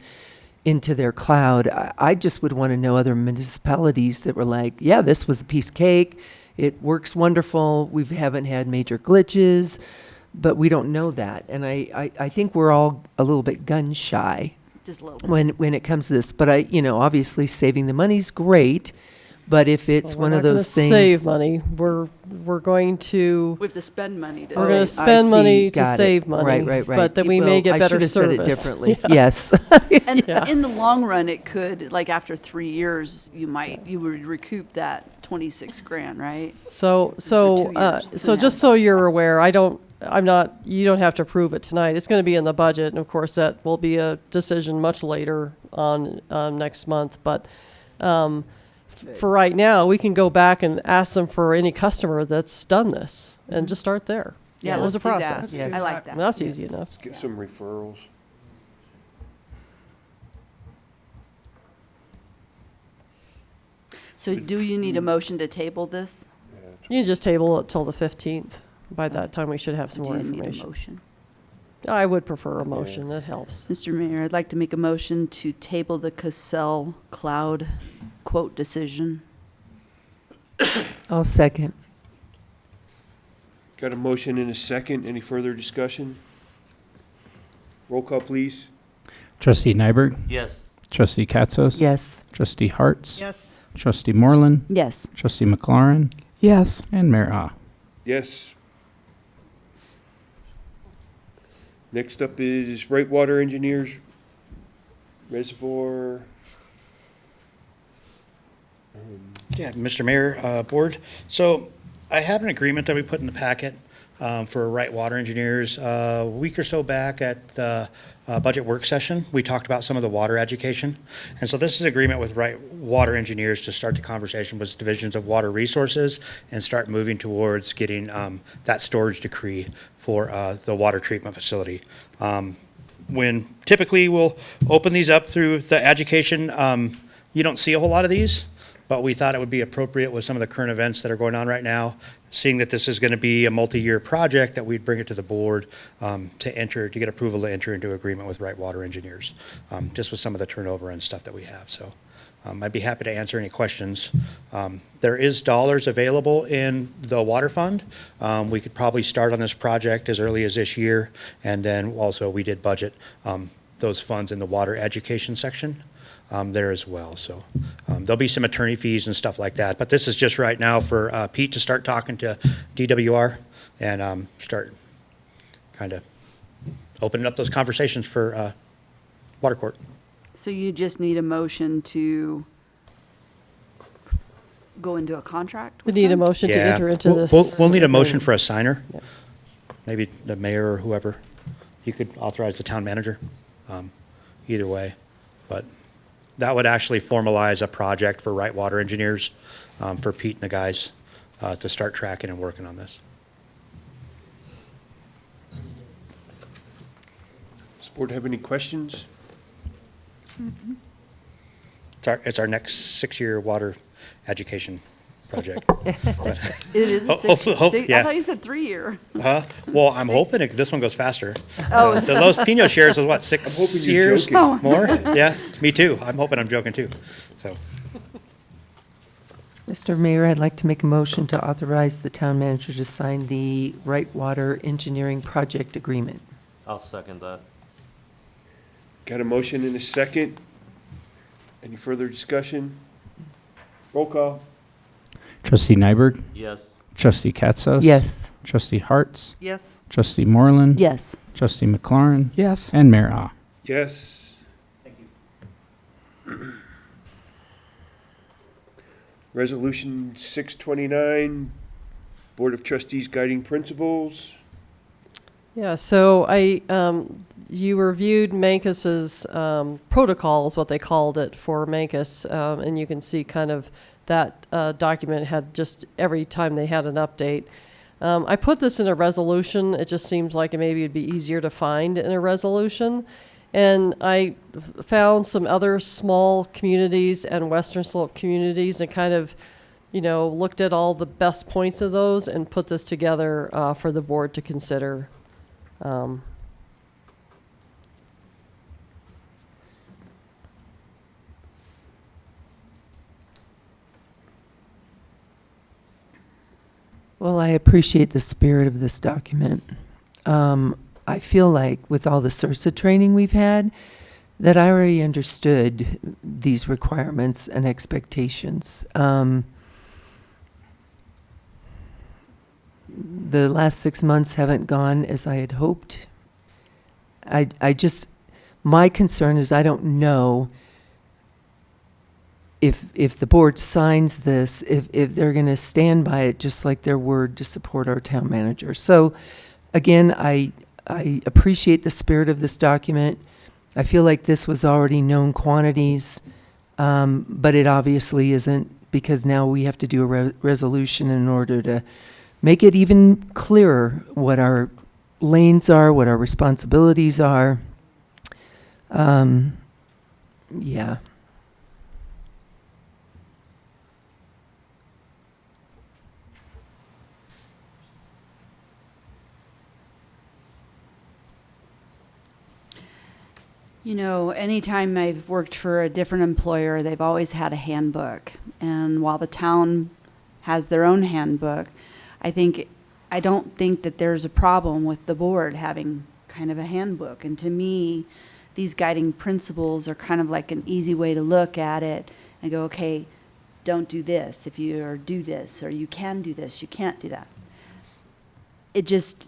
into their cloud. I just would want to know other municipalities that were like, yeah, this was a piece of cake. It works wonderful. We haven't had major glitches, but we don't know that. And I think we're all a little bit gun shy Just low. when it comes to this. But obviously saving the money's great. But if it's Well, one we're of not gonna those things, save money. We're going to. We have to spend money to. We're going to save. spend money to Got it. save money. Right. But then we may Well, get I better should have service. said it differently. Yeah. Yes. And Yeah. in the long run, it could, like after 3 years, you would recoup that 26 grand, right? So 2 years, so just so you're aware, you don't have to approve it tonight. It's going to be in the budget, and of course that will be a decision much later on next month. But for right now, we can go back and ask them for any customer that's done this, and just start there. Yeah, It was a let's do that. process. Yes. I like that. And that's easy enough. Get some referrals. So do you need a motion to table this? You can just table it till the 15th. By that time, we should have some Do more you need a information. motion? I would prefer a motion. That helps. Mr. Mayor, I'd like to make a motion to table the Cassell Cloud quote decision. I'll second. Got a motion and a second. Any further discussion? Roll call, please. Trustee Nyberg? Yes. Trustee Katzos? Yes. Trustee Harts? Yes. Trustee Moreland? Yes. Trustee McLaurin? Yes. And Mayor Ah. Yes. Next up is Brightwater Engineers Reservoir. Yeah, Mr. Mayor, Board. So I have an agreement that we put in the packet for Right Water Engineers. A week or so back at the budget work session, we talked about some of the water education. And so this is agreement with Right Water Engineers to start the conversation with divisions of water resources and start moving towards getting that storage decree for the water treatment facility. When typically we'll open these up through the education, you don't see a whole lot of these, but we thought it would be appropriate with some of the current events that are going on right now seeing that this is going to be a multi-year project, that we'd bring it to the board to get approval to enter into agreement with Right Water Engineers, just with some of the turnover and stuff that we have. So I'd be happy to answer any questions. There is dollars available in the water fund. We could probably start on this project as early as this year, and then also we did budget those funds in the water education section there as well. So there'll be some attorney fees and stuff like that. But this is just right now for Pete to start talking to DWR and start kind of opening up those conversations for water court. So you just need a motion to go into a contract We with need a them? motion to enter into We'll- this. We'll need a motion for a signer, Yeah. maybe the mayor or whoever. You could authorize the town manager, either way. But that would actually formalize a project for Right Water Engineers, for Pete and the guys to start tracking and working on this. Does the board have any questions? It's our next 6-year water education project. It is a I thought you said 3-year. Well, I'm hoping this one goes faster. Oh. The Los Pinos shares was what, 6 I'm hoping you're years joking. more? Yeah, me too. I'm hoping I'm joking too. So, Mr. Mayor, I'd like to make a motion to authorize the town manager to sign the Right Water Engineering Project Agreement. I'll second that. Got a motion and a second. Any further discussion? Roll call. Trustee Nyberg? Yes. Trustee Katzos? Yes. Trustee Hartz? Yes. Trustee Moreland? Yes. Trustee McLaurin? Yes. And Mayor Ah. Yes. Resolution 629, Board of Trustees Guiding Principles. Yeah, so you reviewed Mancus's protocols, what they called it for Mancus, and you can see kind of that document had just every time they had an update. I put this in a resolution. It just seems like maybe it'd be easier to find in a resolution. And I found some other small communities and Western Slope communities and kind of, looked at all the best points of those and put this together for the board to consider. Well, I appreciate the spirit of this document. I feel like with all the CIRSA training we've had, that I already understood these requirements and expectations. The last 6 months haven't gone as I had hoped. My concern is I don't know if the board signs this, if they're going to stand by it just like their word to support our town manager. So again, I appreciate the spirit of this document. I feel like this was already known quantities, but it obviously isn't, because now we have to do a resolution in order to make it even clearer what our lanes are, what our responsibilities are. Yeah. Anytime I've worked for a different employer, they've always had a handbook. And while the town has their own handbook, I don't think that there's a problem with the board having kind of a handbook. And to me, these guiding principles are kind of like an easy way to look at it and go, okay, don't do this or do this, or you can do this, you can't do that. It's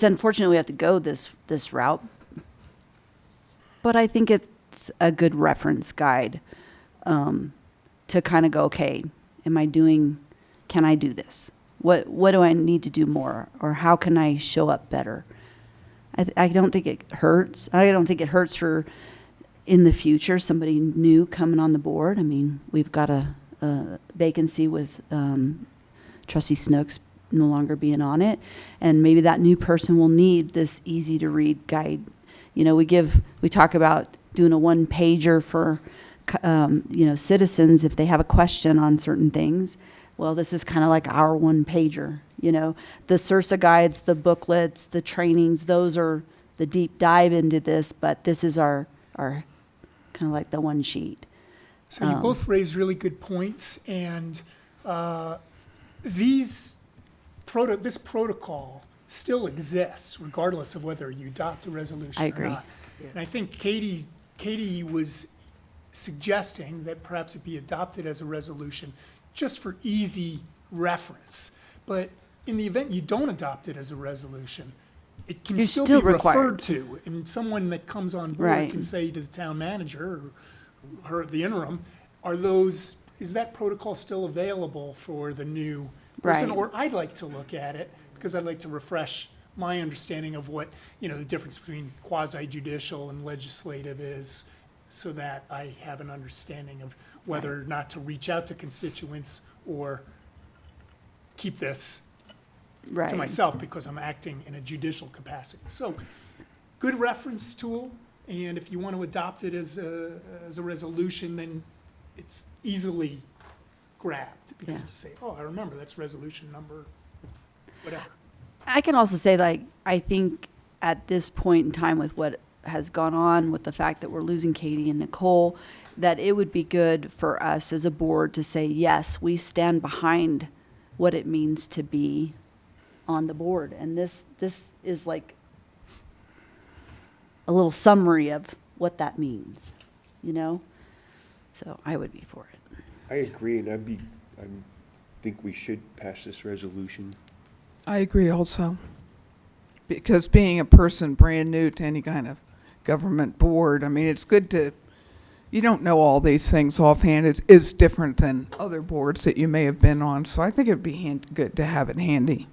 unfortunate we have to go this route, but I think it's a good reference guide to kind of go, okay, can I do this? What do I need to do more? Or how can I show up better? I don't think it hurts. I don't think it hurts for in the future somebody new coming on the board. I mean, we've got a vacancy with Trustee Snooks no longer being on it, and maybe that new person will need this easy to read guide. We talk about doing a one-pager for citizens if they have a question on certain things. well, this is kind of like our one pager, you know. The SURSA guides, the booklets, the trainings, those are the deep dive into this, but this is our kind of like the one sheet. So you both raised really good points, and this protocol still exists regardless of whether you adopt a resolution I or agree. not. And I think Katie was suggesting that perhaps it be adopted as a resolution just for easy reference. But in the event you don't adopt it as a resolution, it can You're still still be required. referred to, and someone that comes on board Right. can say to the town manager or her, the interim, is that protocol still available for the new person? Right. Or I'd like to look at it, because I'd like to refresh my understanding of what, the difference between quasi-judicial and legislative is, so that I have an understanding of whether or not to reach out to constituents or keep this to Right. myself because I'm acting in a judicial capacity. So, good reference tool, and if you want to adopt it as a resolution, then it's easily grabbed, because Yeah. you say, oh, I remember, that's resolution number, whatever. I can also say, like, I think at this point in time with what has gone on, with the fact that we're losing Katie and Nicole, that it would be good for us as a board to say, yes, we stand behind what it means to be on the board. And this is like a little summary of what that means, So I would be for it. I agree, and I think we should pass this resolution. I agree also. Because being a person brand new to any kind of government board, I mean, it's good to, you don't know all these things offhand. It's different than other boards that you may have been on. So I think it'd be good to have it handy.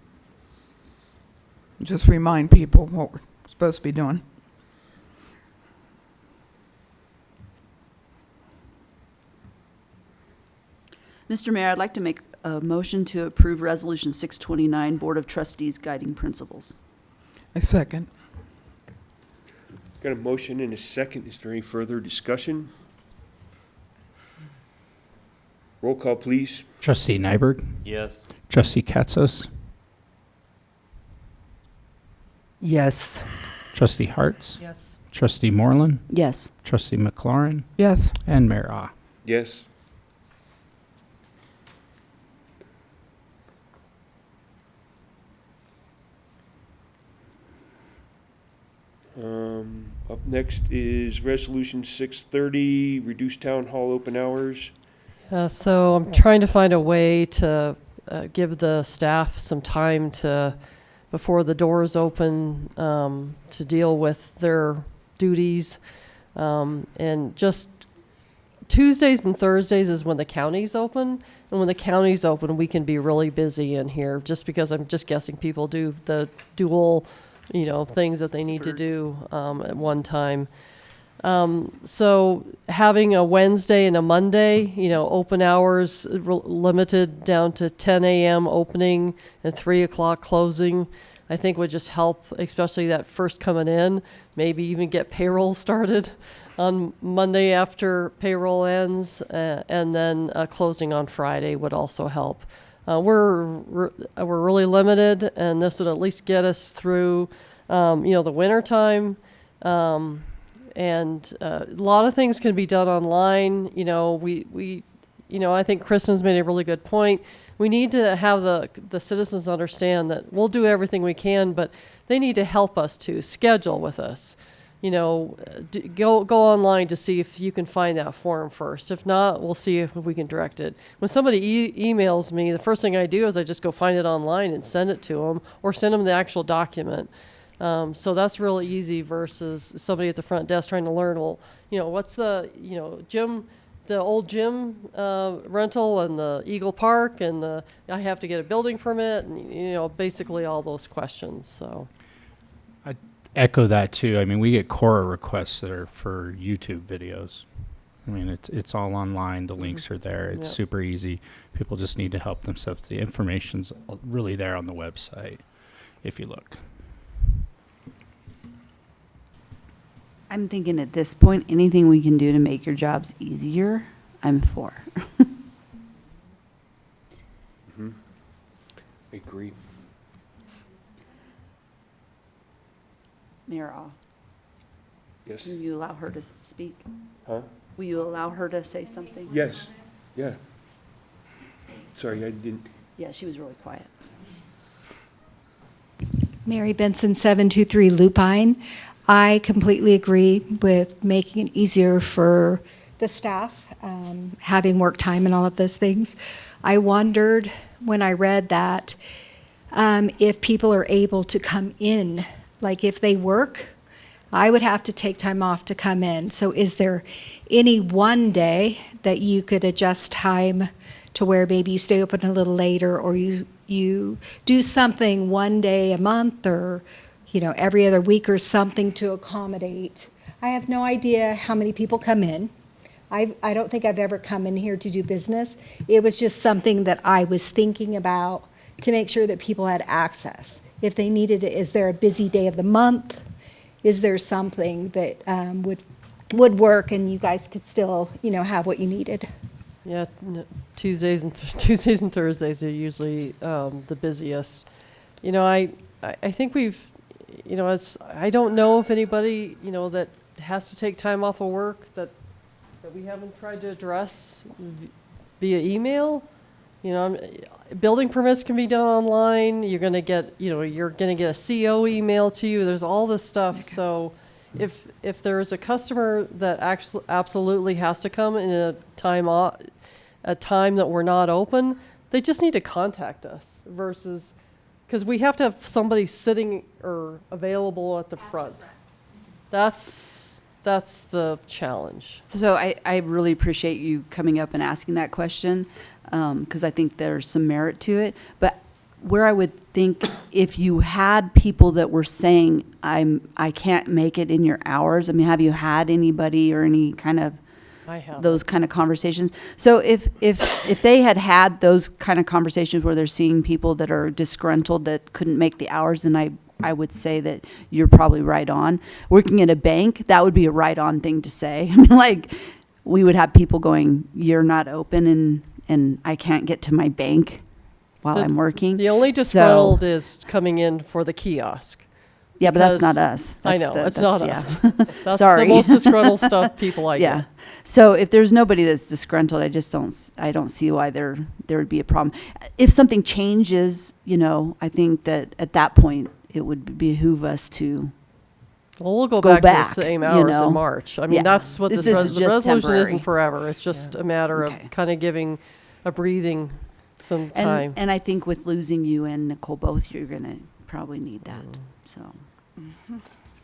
Just remind people what we're supposed to be doing. Mr. Mayor, I'd like to make a motion to approve Resolution 629, Board of Trustees Guiding Principles. I second. Got a motion and a second. Is there any further discussion? Roll call, please. Trustee Nyberg, Yes. Trustee Katsas, Yes. Trustee Hartz, Yes. Trustee Moreland, Yes. Trustee McLaurin, Yes. and Mayor Ah. Yes. Up next is Resolution 630, reduce town hall open hours. So I'm trying to find a way to give the staff some time before the doors open, to deal with their duties. And just Tuesdays and Thursdays is when the county's open. And when the county's open, we can be really busy in here, just because I'm just guessing people do the dual, things that they need to do at one time. So having a Wednesday and a Monday, open hours limited down to 10 a.m. opening and 3 o'clock closing, I think would just help, especially that first coming in, maybe even get payroll started on Monday after payroll ends, and then closing on Friday would also help. We're really limited, and this would at least get us through, the winter time. And a lot of things can be done online. I think Kristen's made a really good point. We need to have the citizens understand that we'll do everything we can, but they need to help us to schedule with us. Go online to see if you can find that form first. If not, we'll see if we can direct it. When somebody emails me, the first thing I do is I just go find it online and send it to them, or send them the actual document. So that's really easy versus somebody at the front desk trying to learn, what's the old gym rental and the Eagle Park and I have to get a building permit and, basically all those questions, so. I echo that too. I mean, we get Quora requests that are for YouTube videos. I mean, it's all online. The links are there. It's Yep. super easy. People just need to help themselves. The information's really there on the website if you look. I'm thinking at this point, anything we can do to make your jobs easier, I'm for. Agreed. Mayor Ah, Yes. can you allow her to speak? Huh? Will you allow her to say something? Yes, yeah. Sorry, I didn't, Yeah, she was really quiet. Mary Benson, 723 Lupine. I completely agree with making it easier for the staff, having work time and all of those things. I wondered when I read that if people are able to come in, like if they work, I would have to take time off to come in. So is there any one day that you could adjust time to where maybe you stay open a little later, or you do something one day a month, or every other week or something to accommodate? I have no idea how many people come in. I don't think I've ever come in here to do business. It was just something that I was thinking about to make sure that people had access. If they needed it, is there a busy day of the month? Is there something that would work and you guys could still, have what you needed? Yeah, Tuesdays and Thursdays are usually the busiest. I think we've, as I don't know if anybody, that has to take time off of work that we haven't tried to address via email. Building permits can be done online. You're gonna get, you're gonna get a CO email to you. There's all this stuff. Okay. So, if there is a customer that actually absolutely has to come in a time that we're not open, they just need to contact us. Versus, because we have to have somebody sitting or available at the front. That's the challenge. So I really appreciate you coming up and asking that question, because I think there's some merit to it. But where I would think if you had people that were saying, I can't make it in your hours, I mean, have you had anybody or any kind of those kind of conversations? So if they had those kind of conversations where they're seeing people that are disgruntled that couldn't make the hours, then I would say that you're probably right on. Working at a bank, that would be a right on thing to say. I mean, like, we would have people going, you're not open and I can't get to my bank while I'm working. The only disgruntled is coming in for the kiosk. Yeah, but that's not us. I know, it's not us. That's Sorry. the most disgruntled stuff people I yeah. get. So if there's nobody that's disgruntled, I don't see why there would be a problem. If something changes, I think that at that point it would behoove us to we'll go back to the same hours in March. I mean, that's what the resolution temporary. Isn't forever. It's just a matter of kind of giving a breathing some time. And I think with losing you and Nicole both, you're going to probably need that. So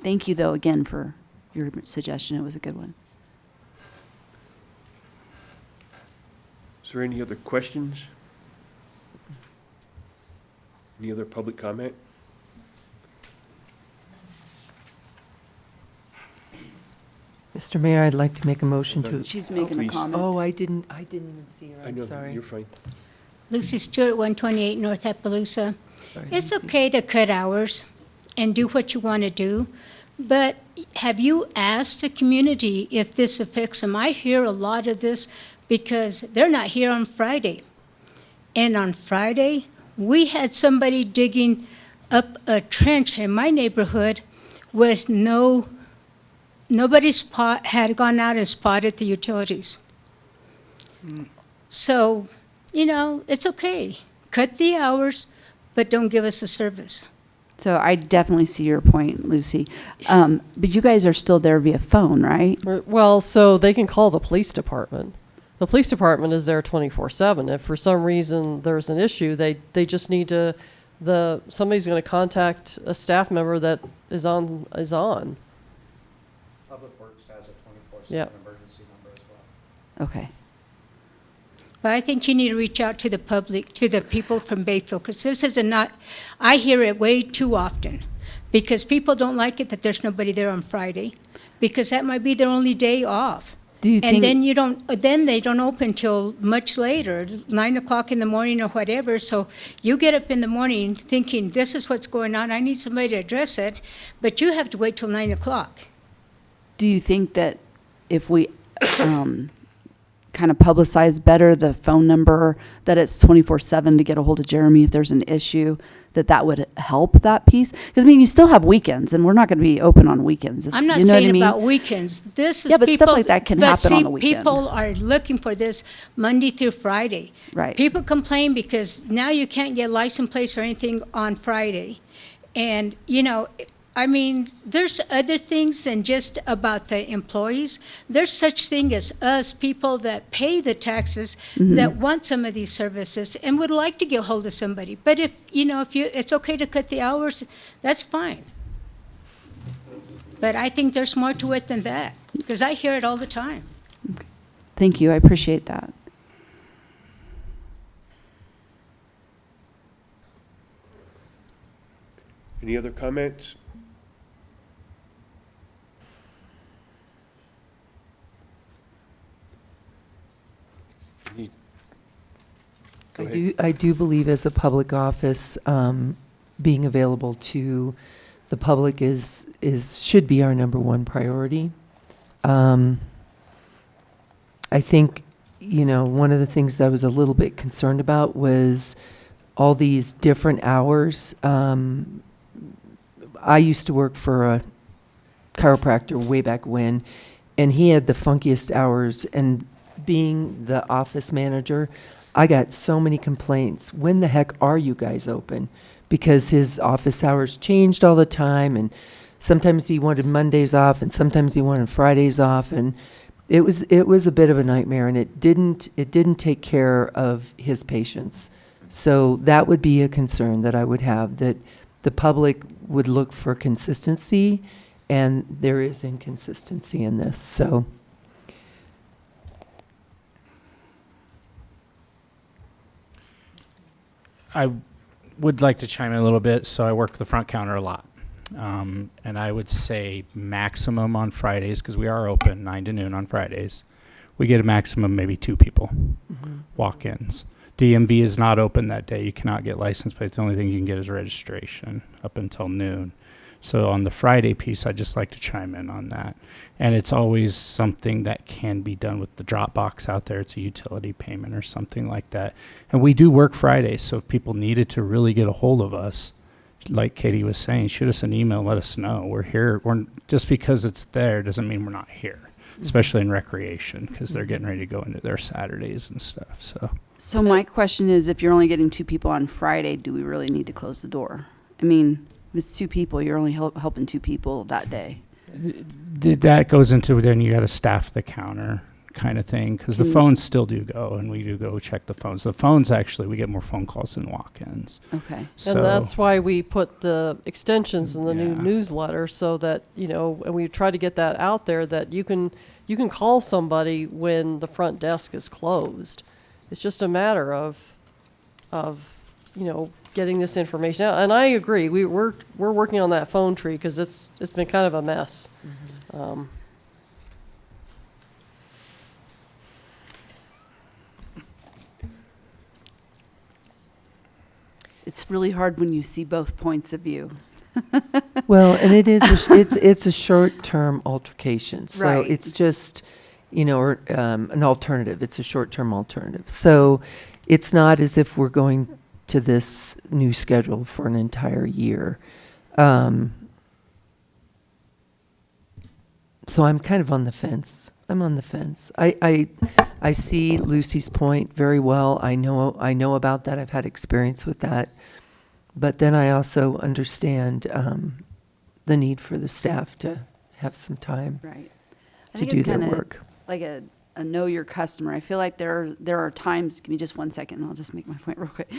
thank you, though, again, for your suggestion. It was a good one. Is there any other questions? Any other public comment? Mr. Mayor, I'd like to make a motion to. She's making a comment. Oh, I didn't even see her. I I'm know, sorry. you're fine. Lucy Stewart, 128 North Appaloosa. Sorry, It's Lucy. okay to cut hours and do what you want to do, but have you asked the community if this affects them? I hear a lot of this because they're not here on Friday. And on Friday, we had somebody digging up a trench in my neighborhood with nobody's had gone out and spotted the utilities. So, it's okay. Cut the hours, but don't give us the service. So I definitely see your point, Lucy. But you guys are still there via phone, right? Well, so they can call the police department. The police department is there 24/7. If for some reason there's an issue, they just need to, somebody's going to contact a staff member that is on. Public Works has a 24/7 Yep. emergency number as well. Okay. But I think you need to reach out to the public, to the people from Bayfield, because this is I hear it way too often, because people don't like it that there's nobody there on Friday, because that might be their only day off. Do you think? And then they don't open till much later, 9 o'clock in the morning or whatever. So you get up in the morning thinking, this is what's going on, I need somebody to address it, but you have to wait till 9 o'clock. Do you think that if we, kind of publicize better the phone number, that it's 24/7 to get a hold of Jeremy if there's an issue, that would help that piece? Because, I mean, you still have weekends, and we're not going to be open on weekends. It's, I'm not you know saying what I mean? about weekends. This is Yeah, but people, stuff like that can but happen on see, the weekend. people are looking for this Monday through Friday. Right. People complain because now you can't get license plates or anything on Friday. And, you know, I mean, there's other things than just about the employees. There's such thing as us, people that pay the taxes, that want some of these services and would like to get hold of somebody. But if, you know, it's okay to cut the hours, that's fine. But I think there's more to it than that, because I hear it all the time. Thank you. I appreciate that. Any other comments? Go ahead. I do believe as a public office, being available to the public should be our number one priority. I think, you know, one of the things that I was a little bit concerned about was all these different hours. I used to work for a chiropractor way back when, and he had the funkiest hours. And being the office manager, I got so many complaints. When the heck are you guys open? Because his office hours changed all the time, and sometimes he wanted Mondays off, and sometimes he wanted Fridays off, and it was a bit of a nightmare, and it didn't take care of his patients. So that would be a concern that I would have, that the public would look for consistency, and there is inconsistency in this. So I would like to chime in a little bit. So I work the front counter a lot. And I would say maximum on Fridays, because we are open 9 to noon on Fridays, we get a maximum maybe 2 people, walk-ins. DMV is not open that day. You cannot get license plates. The only thing you can get is registration up until noon. So on the Friday piece, I'd just like to chime in on that. And it's always something that can be done with the drop box out there. It's a utility payment or something like that. And we do work Fridays, so if people needed to really get a hold of us, like Katie was saying, shoot us an email, let us know. We're here. Just because it's there doesn't mean we're not here, especially in recreation, because they're getting ready to go into their Saturdays and stuff. So my question is, if you're only getting 2 people on Friday, do we really need to close the door? I mean, if it's 2 people, you're only helping 2 people that day. That goes into then you got to staff the counter kind of thing, because the phones still do go, and we do go check the phones. The phones, actually, we get more phone calls than walk-ins. Okay. So, And that's why we put the extensions in the new newsletter, so that, you know, and we try to get that out there, that you can call somebody when the front desk is closed. It's just a matter of you know, getting this information out. And I agree, we're working on that phone tree, because it's been kind of a mess. It's really hard when you see both points of view. well, and it's a short-term altercation. So Right. it's just, you know, or, an alternative. It's a short-term alternative. So it's not as if we're going to this new schedule for an entire year. So I'm kind of on the fence. I'm on the fence. I see Lucy's point very well. I know about that. I've had experience with that. But then I also understand the need for the staff to have some time Right. to do their work. Like a know your customer. I feel like there are times, give me just 1 second and I'll just make my point real quick.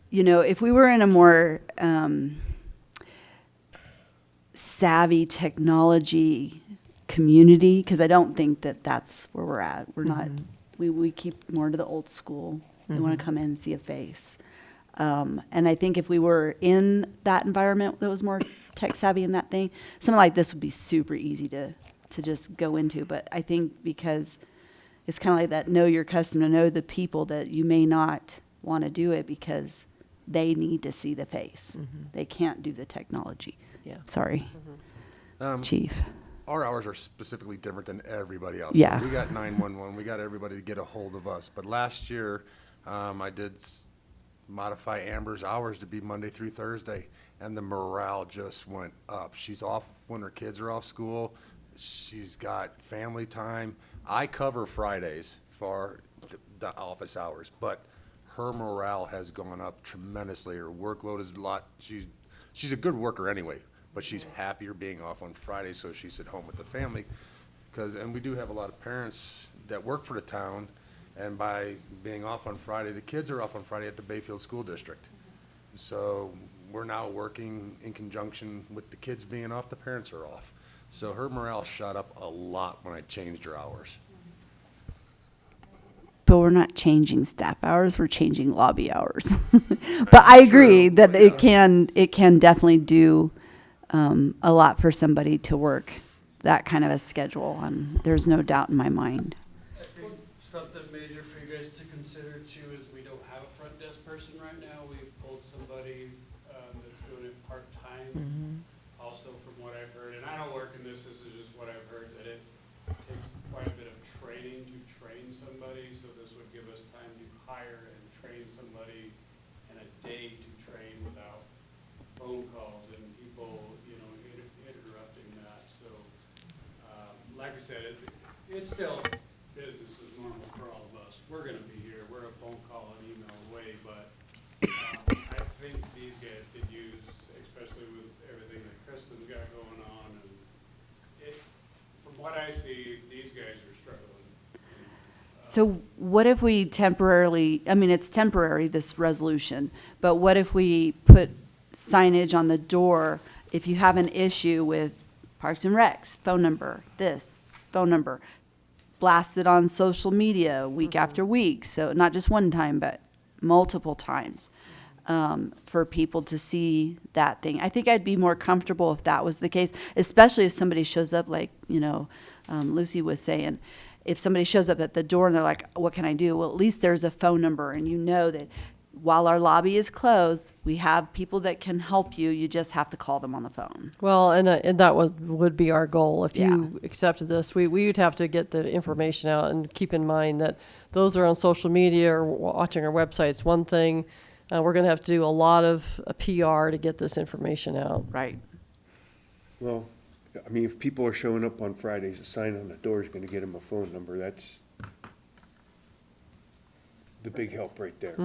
You know, if we were in a more savvy technology community, because I don't think that's where we're at. We're not, we keep more to the old school. We want to come in and see a face. And I think if we were in that environment that was more tech savvy in that thing, something like this would be super easy to just go into. But I think because it's kind of like that know your customer, know the people, that you may not want to do it because they need to see the face. They can't do the technology. Yeah. Sorry, Chief. our hours are specifically different than everybody else. Yeah. So we got 911, we got everybody to get a hold of us. But last year, I did modify Amber's hours to be Monday through Thursday, and the morale just went up. She's off when her kids are off school. She's got family time. I cover Fridays for the office hours, but her morale has gone up tremendously. Her workload is a lot. She's a good worker anyway, but she's happier being off on Friday, so she's at home with the family. And we do have a lot of parents that work for the town, and by being off on Friday, the kids are off on Friday at the Bayfield School District. So we're now working in conjunction with the kids being off, the parents are off. So her morale shot up a lot when I changed her hours. But we're not changing staff hours, we're changing lobby hours. But I agree that it can definitely do a lot for somebody to work that kind of a schedule. There's no doubt in my mind. I think something major for you guys to consider too is we don't have a front desk person right now. We've pulled somebody that's doing it part-time. Also, from what I've heard, and I don't work in this is just what I've heard, that it takes quite a bit of training to train somebody. So this would give us time to hire and train somebody in a day to train without phone calls and people, interrupting that. So, like I said, it's still business as normal for all of us. We're going to be here. We're a phone call and email away, but I think these guys could use, especially with everything that Kristen's got going on, and from what I see, these guys are struggling. So what if we temporarily, it's temporary, this resolution, but what if we put signage on the door, if you have an issue with Parks and Recs, phone number, this, phone number, blast it on social media week after week, so not just one time, but multiple times, for people to see that thing. I think I'd be more comfortable if that was the case, especially if somebody shows up like, Lucy was saying, if somebody shows up at the door and they're like, what can I do? Well, at least there's a phone number, and you know that while our lobby is closed, we have people that can help you. You just have to call them on the phone. Well, and that would be our goal. If you accepted this, we would have to get the information out, and keep in mind that those are on social media or watching our websites. One thing, we're going to have to do a lot of PR to get this information out. Right. Well, if people are showing up on Fridays, a sign on the door is gonna get them a phone number. That's the big help right there.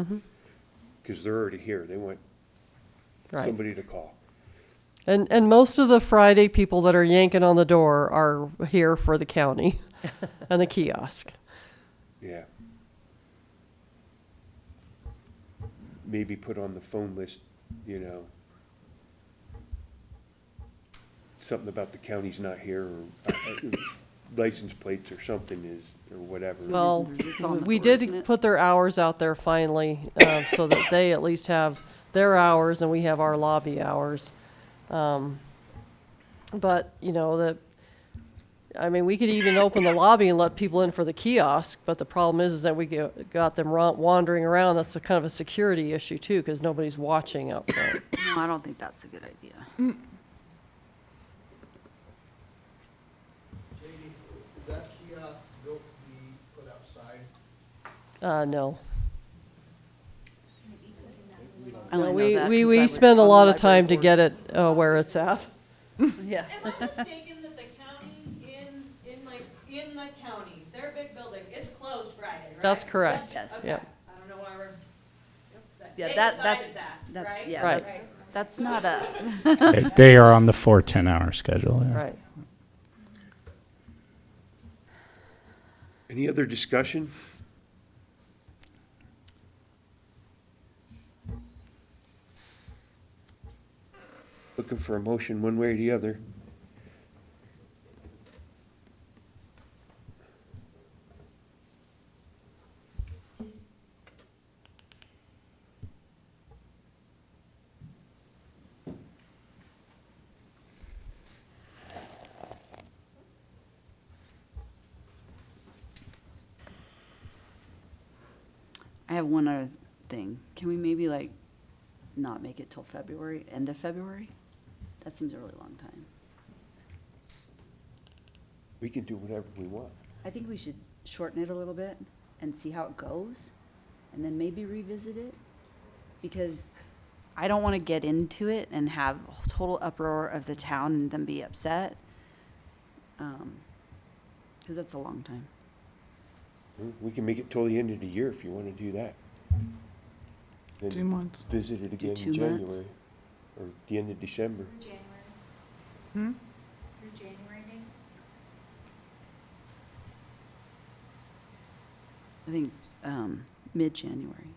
Because they're already here. They want somebody to call. And most of the Friday people that are yanking on the door are here for the county and the kiosk. Yeah. Maybe put on the phone list, something about the county's not here, or license plates or something or whatever. Well, we did put their hours out there finally, so that they at least have their hours and we have our lobby hours. But, we could even open the lobby and let people in for the kiosk, but the problem is that we got them wandering around. That's kind of a security issue too, because nobody's watching out front. No, I don't think that's a good idea. Is that kiosk built to be put outside? No. I only know that 'cause I We was spend a on the lot of library time to board. get it where it's at. Yeah. Am I mistaken that the county in the county, their big building, it's closed Friday, right? That's correct. Yes. Okay. Yep. I don't know why we're, Yeah, they that's decided that, right? yeah, Right. that's not us. They are on the 4 10-hour schedule. Yeah. Right. Any other discussion? Looking for a motion one way or the other. I have one other thing. Can we maybe not make it till February, end of February? That seems a really long time. We can do whatever we want. I think we should shorten it a little bit and see how it goes, and then maybe revisit it. Because I don't want to get into it and have a total uproar of the town and then be upset. Because that's a long time. We can make it till the end of the year if you want to do that. Then 2 months. Visit it again in 2 January, months? or the end of December. Hmm? Through January, maybe? I think mid-January.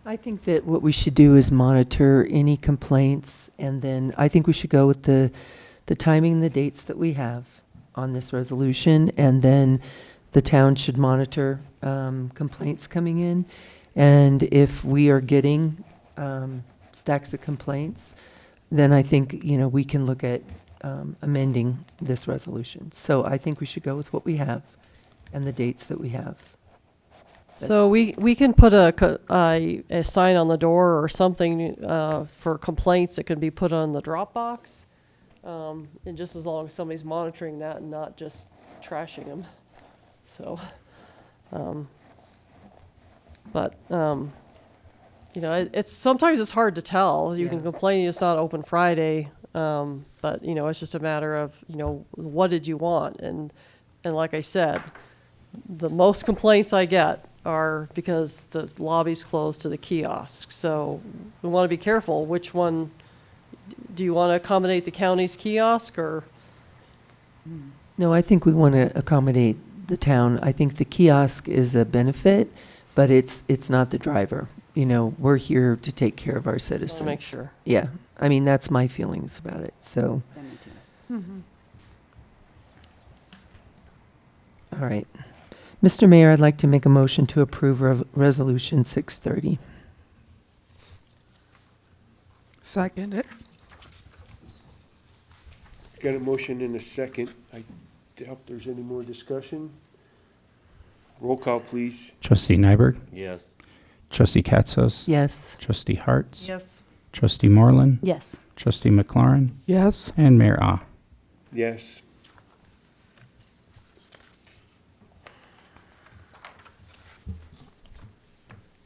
I think that what we should do is monitor any complaints, and then I think we should go with the timing and the dates that we have on this resolution, and then the town should monitor complaints coming in. And if we are getting stacks of complaints, then I think, we can look at amending this resolution. So I think we should go with what we have and the dates that we have. So we can put a sign on the door or something for complaints that can be put on the drop box. And just as long as somebody's monitoring that and not just trashing them. So, it's sometimes it's hard to tell. You can complain it's not open Friday, but it's just a matter of what did you want, and like I said, the most complaints I get are because the lobby's closed to the kiosk. So we want to be careful. Which one do you want to accommodate, the county's kiosk or? No, I think we want to accommodate the town. I think the kiosk is a benefit, but it's not the driver. We're here to take care of our citizens. make sure. Yeah, I mean, that's my feelings about it, so. Yeah, me too. All right. Mr. Mayor, I'd like to make a motion to approve Resolution 630. Second it. Got a motion and a second. I doubt there's any more discussion. Roll call, please. Trustee Nyberg? Yes. Trustee Katzos? Yes. Trustee Harts? Yes. Trustee Moreland? Yes. Trustee McLaurin? Yes. And Mayor Ah. Yes.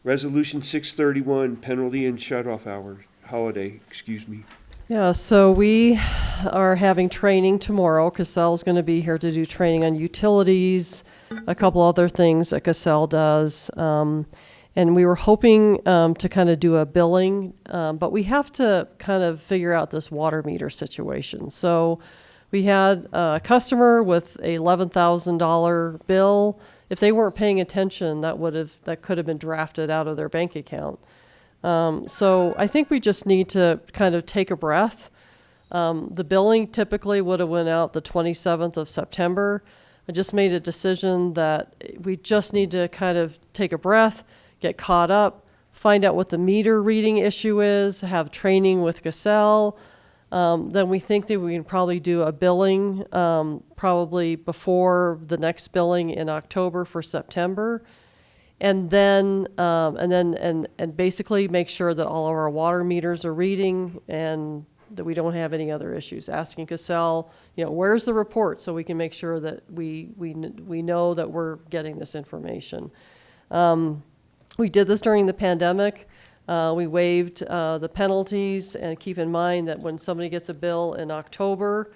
Resolution 631, penalty and shut-off hours, holiday, excuse me. Yeah, so we are having training tomorrow. Cassell's going to be here to do training on utilities, a couple other things that Cassell does. And we were hoping to kind of do a billing, but we have to kind of figure out this water meter situation. So we had a customer with a $11,000 bill. If they weren't paying attention, that could have been drafted out of their bank account. So I think we just need to kind of take a breath. The billing typically would have went out the 27th of September. I just made a decision that we just need to kind of take a breath, get caught up, find out what the meter reading issue is, have training with Cassell. Then we think that we can probably do a billing probably before the next billing in October for September. And then basically make sure that all of our water meters are reading and that we don't have any other issues. Asking Cassell, where's the report, so we can make sure that we know that we're getting this information. We did this during the pandemic. We waived the penalties, and keep in mind that when somebody gets a bill in October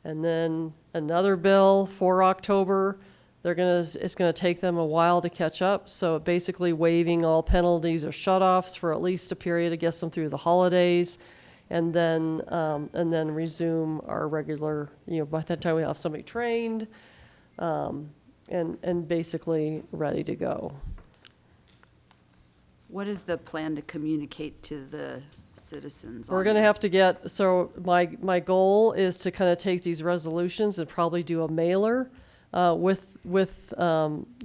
and then another bill for October, it's gonna take them a while to catch up. So basically waiving all penalties or shut-offs for at least a period to get them through the holidays, and then resume our regular, by that time we have somebody trained, and basically ready to go. What is the plan to communicate to the citizens? We're on going to have this? to get, so my goal is to kind of take these resolutions and probably do a mailer with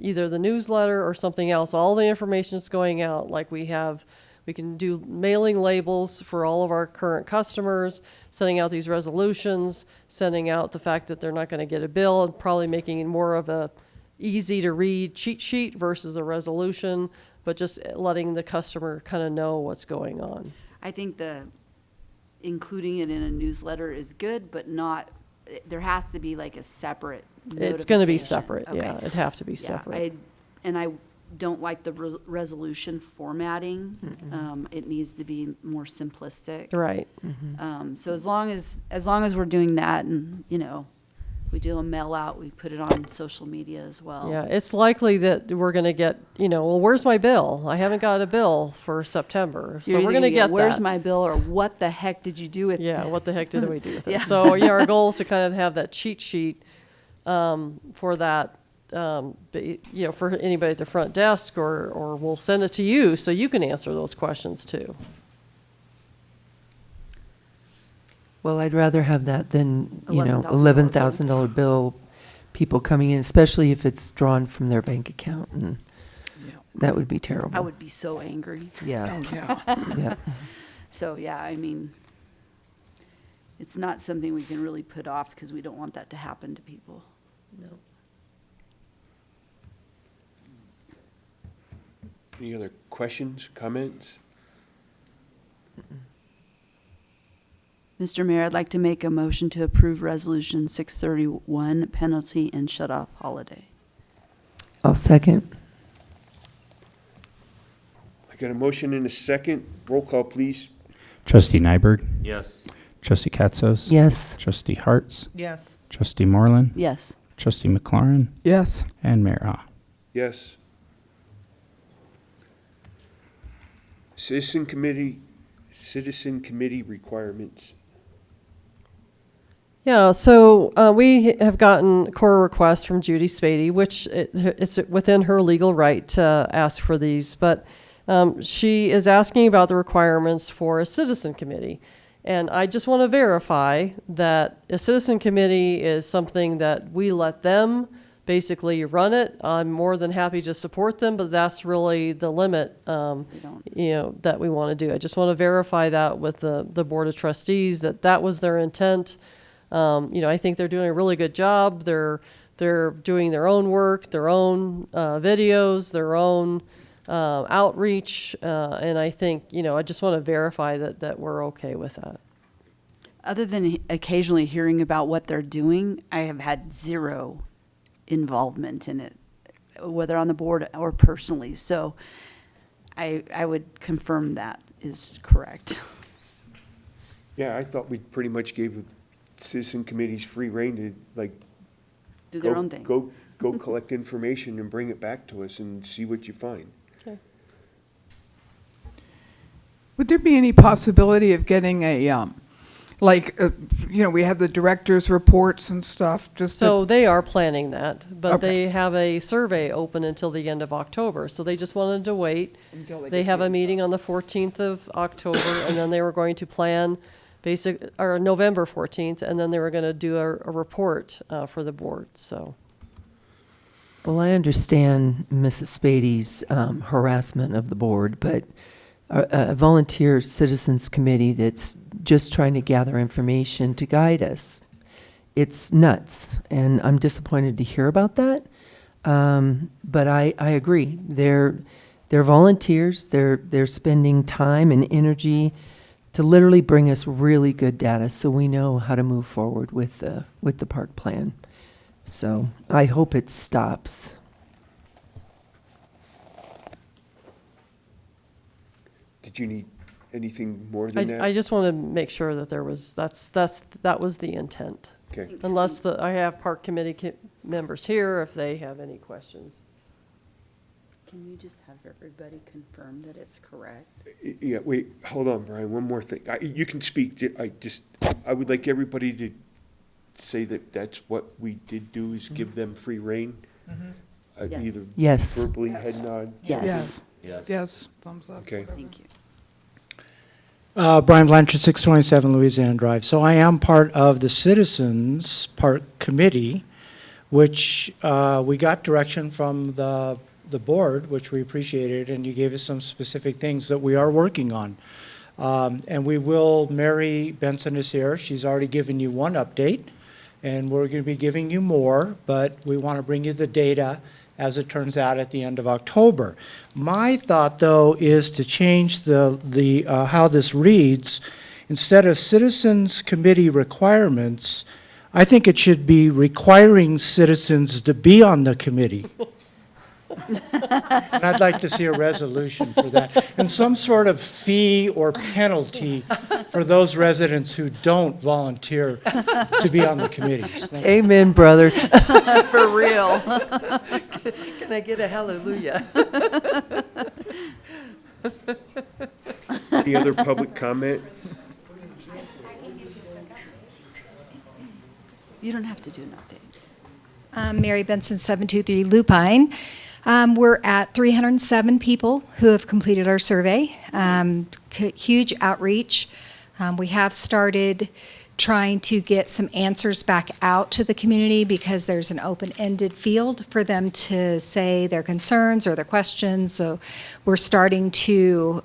either the newsletter or something else. All the information is going out, like we can do mailing labels for all of our current customers, sending out these resolutions, sending out the fact that they're not going to get a bill, and probably making it more of a easy to read cheat sheet versus a resolution, but just letting the customer kind of know what's going on. I think including it in a newsletter is good, but not there has to be like a separate It's going to be notification. separate, yeah. Okay. It'd have to be Yeah, separate. And I don't like the resolution formatting. It needs to be more simplistic. Right. So as long as we're doing that, and, you know, we do a mail out, we put it on social media as well. Yeah, it's likely that we're going to get, well, where's my bill? I haven't got a bill for September. So You're we're either going to get where's that. my bill, or what the heck did you do with Yeah, this? what the heck did we do with it? Yeah. So, yeah, our goal is to kind of have that cheat sheet for that, for anybody at the front desk, or we'll send it to you so you can answer those questions too. Well, I'd rather have that than, $11,000 $11,000 bill, people coming in, especially if it's drawn from their bank account, and that would be terrible. I would be so angry. Yeah. Yeah. So, yeah, I mean, it's not something we can really put off because we don't want that to happen to people. No. Any other questions, comments? Mr. Mayor, I'd like to make a motion to approve Resolution 631, penalty and shut-off holiday. I'll second. I got a motion and a second. Roll call, please. Trustee Nyberg, Yes. Trustee Katzos. Yes. Trustee Hartz, Yes. Trustee Moreland, Yes. Trustee McLaurin, Yes. and Mayor Ah. Yes. Citizen committee requirements. Yeah, so we have gotten core requests from Judy Spady, which it's within her legal right to ask for these, but she is asking about the requirements for a citizen committee. And I just want to verify that a citizen committee is something that we let them basically run it. I'm more than happy to support them, but that's really the limit, that we want to do. I just want to verify that with the Board of Trustees, that was their intent. I think they're doing a really good job. They're doing their own work, their own videos, their own outreach, and I think, I just want to verify that we're okay with that. Other than occasionally hearing about what they're doing, I have had zero involvement in it, whether on the board or personally. So I would confirm that is correct. Yeah, I thought we pretty much gave citizen committees free rein to, Do their own thing. Go collect information and bring it back to us and see what you find. Okay. Would there be any possibility of getting a, we have the director's reports and stuff, just So they are planning that, but Okay. they have a survey open until the end of October. So they just wanted to wait. Until they They get have the a meeting on the 14th of October, and then they were going to plan or November 14th, and then they were going to do a report for the board, so. Well, I understand Mrs. Spady's harassment of the board, but a volunteer citizens committee that's just trying to gather information to guide us, it's nuts, and I'm disappointed to hear about that. But I agree. They're volunteers. They're spending time and energy to literally bring us really good data so we know how to move forward with the park plan. So I hope it stops. Did you need anything more than that? I just want to make sure that that was the intent. Okay. Unless I have park committee members here, if they have any questions. Can you just have everybody confirm that it's correct? Yeah, wait, hold on, Brian, one more thing. You can speak, I would like everybody to say that that's what we did do, is give them free rein. Yes. Either Yes. verbally, head nod. Yes. Yes, thumbs up. Okay. Thank you. Brian Blanchard, 627 Louisiana Drive. So I am part of the Citizens Park Committee, which we got direction from the board, which we appreciated, and you gave us some specific things that we are working on. And we will, Mary Benson is here. She's already given you one update, and we're going to be giving you more, but we want to bring you the data as it turns out at the end of October. My thought, though, is to change the how this reads. Instead of citizens committee requirements, I think it should be requiring citizens to be on the committee. And I'd like to see a resolution for that, and some sort of fee or penalty for those residents who don't volunteer to be on the committees. Thank you. Amen, brother. For real. Can I get a hallelujah? Any other public comment? You don't have to do an update. Mary Benson, 723 Lupine. We're at 307 people who have completed our survey. Huge outreach. We have started trying to get some answers back out to the community because there's an open-ended field for them to say their concerns or their questions. So we're starting to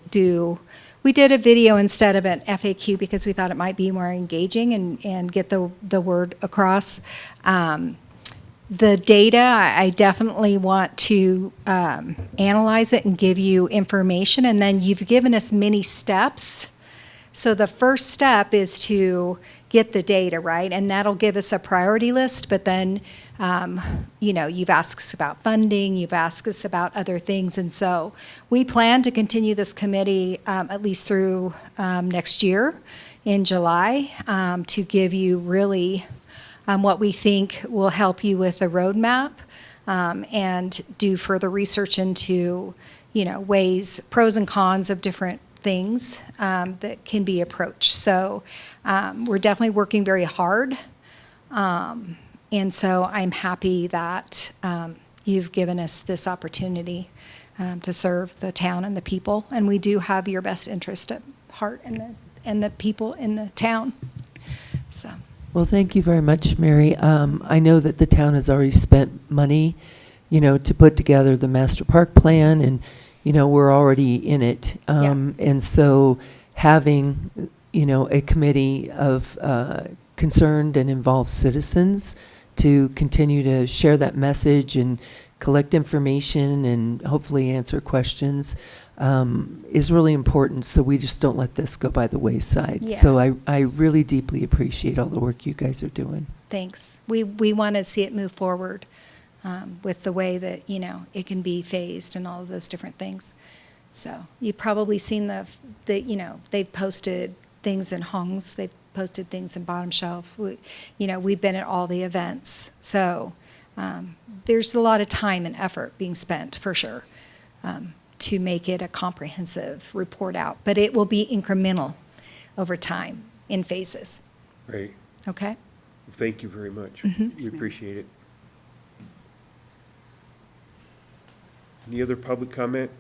we did a video instead of an FAQ because we thought it might be more engaging and get the word across. The data, I definitely want to analyze it and give you information, and then you've given us many steps. So the first step is to get the data, right? And that'll give us a priority list, but then, you've asked us about funding, you've asked us about other things, and so we plan to continue this committee at least through next year in July to give you really what we think will help you with a roadmap and do further research into, ways, pros and cons of different things that can be approached. So we're definitely working very hard. And so I'm happy that you've given us this opportunity to serve the town and the people. And we do have your best interest at heart and the people in the town. So. Well, thank you very much, Mary. I know that the town has already spent money, to put together the master park plan, and, we're already in it. And so having, a committee of concerned and involved citizens to continue to share that message and collect information and hopefully answer questions is really important, so we just don't let this go by the wayside. Yeah. So I really deeply appreciate all the work you guys are doing. Thanks. We want to see it move forward with the way that, it can be phased and all of those different things. So you've probably seen they've posted things in Hongs, they've posted things in Bottom Shelf. We've been at all the events. So there's a lot of time and effort being spent, for sure, to make it a comprehensive report out. But it will be incremental over time in phases. Right. Okay? Thank you very much. Mhm. We appreciate it. Any other public comment?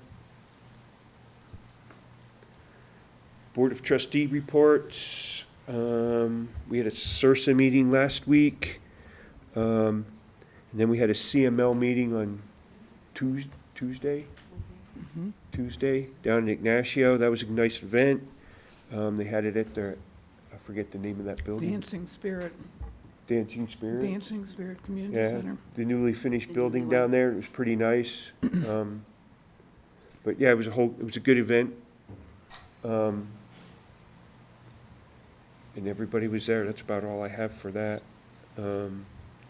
Board of Trustee reports. We had a SURSA meeting last week. And then we had a CML meeting on Tuesday? Tuesday, down in Ignacio. That was a nice event. They had it at I forget the name of that building. Dancing Spirit Community Yeah, Center. the newly finished building down there. It was pretty nice. But yeah, it was a good event. And everybody was there. That's about all I have for that.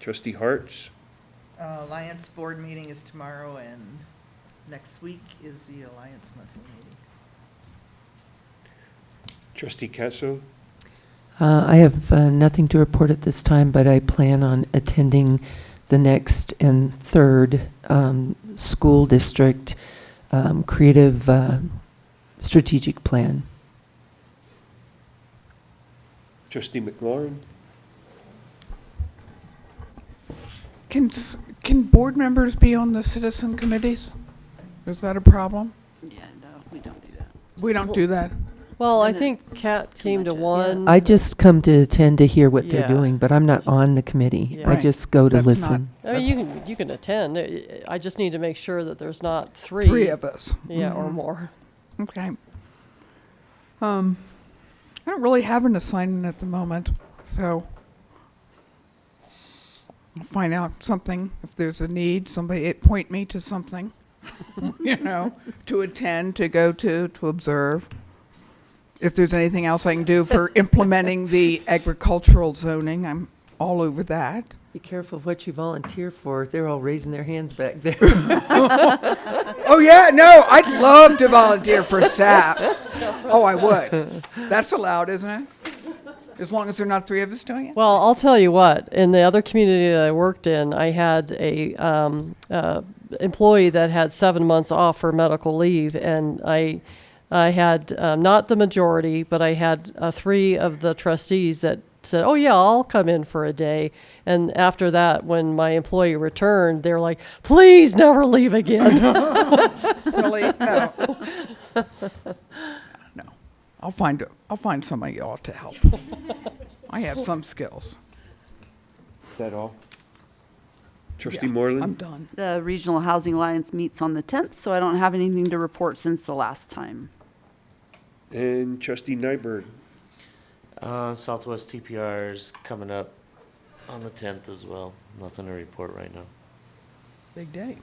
Trustee Harts? Alliance board meeting is tomorrow, and next week is the Alliance monthly meeting. Trustee Casso? I have nothing to report at this time, but I plan on attending the next and third school district creative strategic plan. Trustee McLaurin? Can board members be on the citizen committees? Is that a problem? Yeah, no, we don't do that. We don't do that. Well, I think Kat came to one. I just come to attend to hear what they're Yeah. doing, but I'm not on the committee. Yeah. I Right. just go to That's listen. I mean, you can attend. I just need to make sure that there's not three of us. Yeah, or more. Okay. I don't really have an assignment at the moment, so I'll find out something if there's a need. Somebody point me to something, to attend, to go to observe. If there's anything else I can do for implementing the agricultural zoning, I'm all over that. Be careful of what you volunteer for. They're all raising their hands back there. Oh, yeah, no, I'd love to volunteer for staff. Oh, I would. That's allowed, isn't it? As long as there are not three of us doing it? Well, I'll tell you what, in the other community that I worked in, I had a employee that had 7 months off for medical leave, and I had, not the majority, but I had 3 of the trustees that said, oh yeah, I'll come in for a day. And after that, when my employee returned, they're like, please never leave again. Really? No. No. I'll find some of y'all to help. I have some skills. Is that all? Trustee Yeah, Moreland? I'm done. The Regional Housing Alliance meets on the 10th, so I don't have anything to report since the last time. And Trustee Nyberg? Southwest TPR's coming up on the 10th as well. Nothing to report right now. Big day.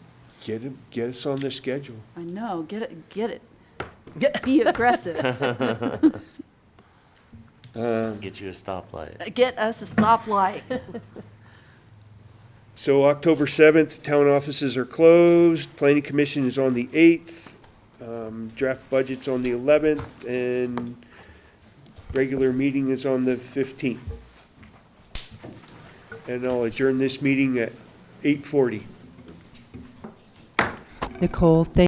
Get us on the schedule. I know, get it. Be aggressive. Get you a stoplight. Get us a stoplight. So October 7th, town offices are closed. Planning Commission is on the 8th. Draft budget's on the 11th, and regular meeting is on the 15th. And I'll adjourn this meeting at 8:40. Nicole, thank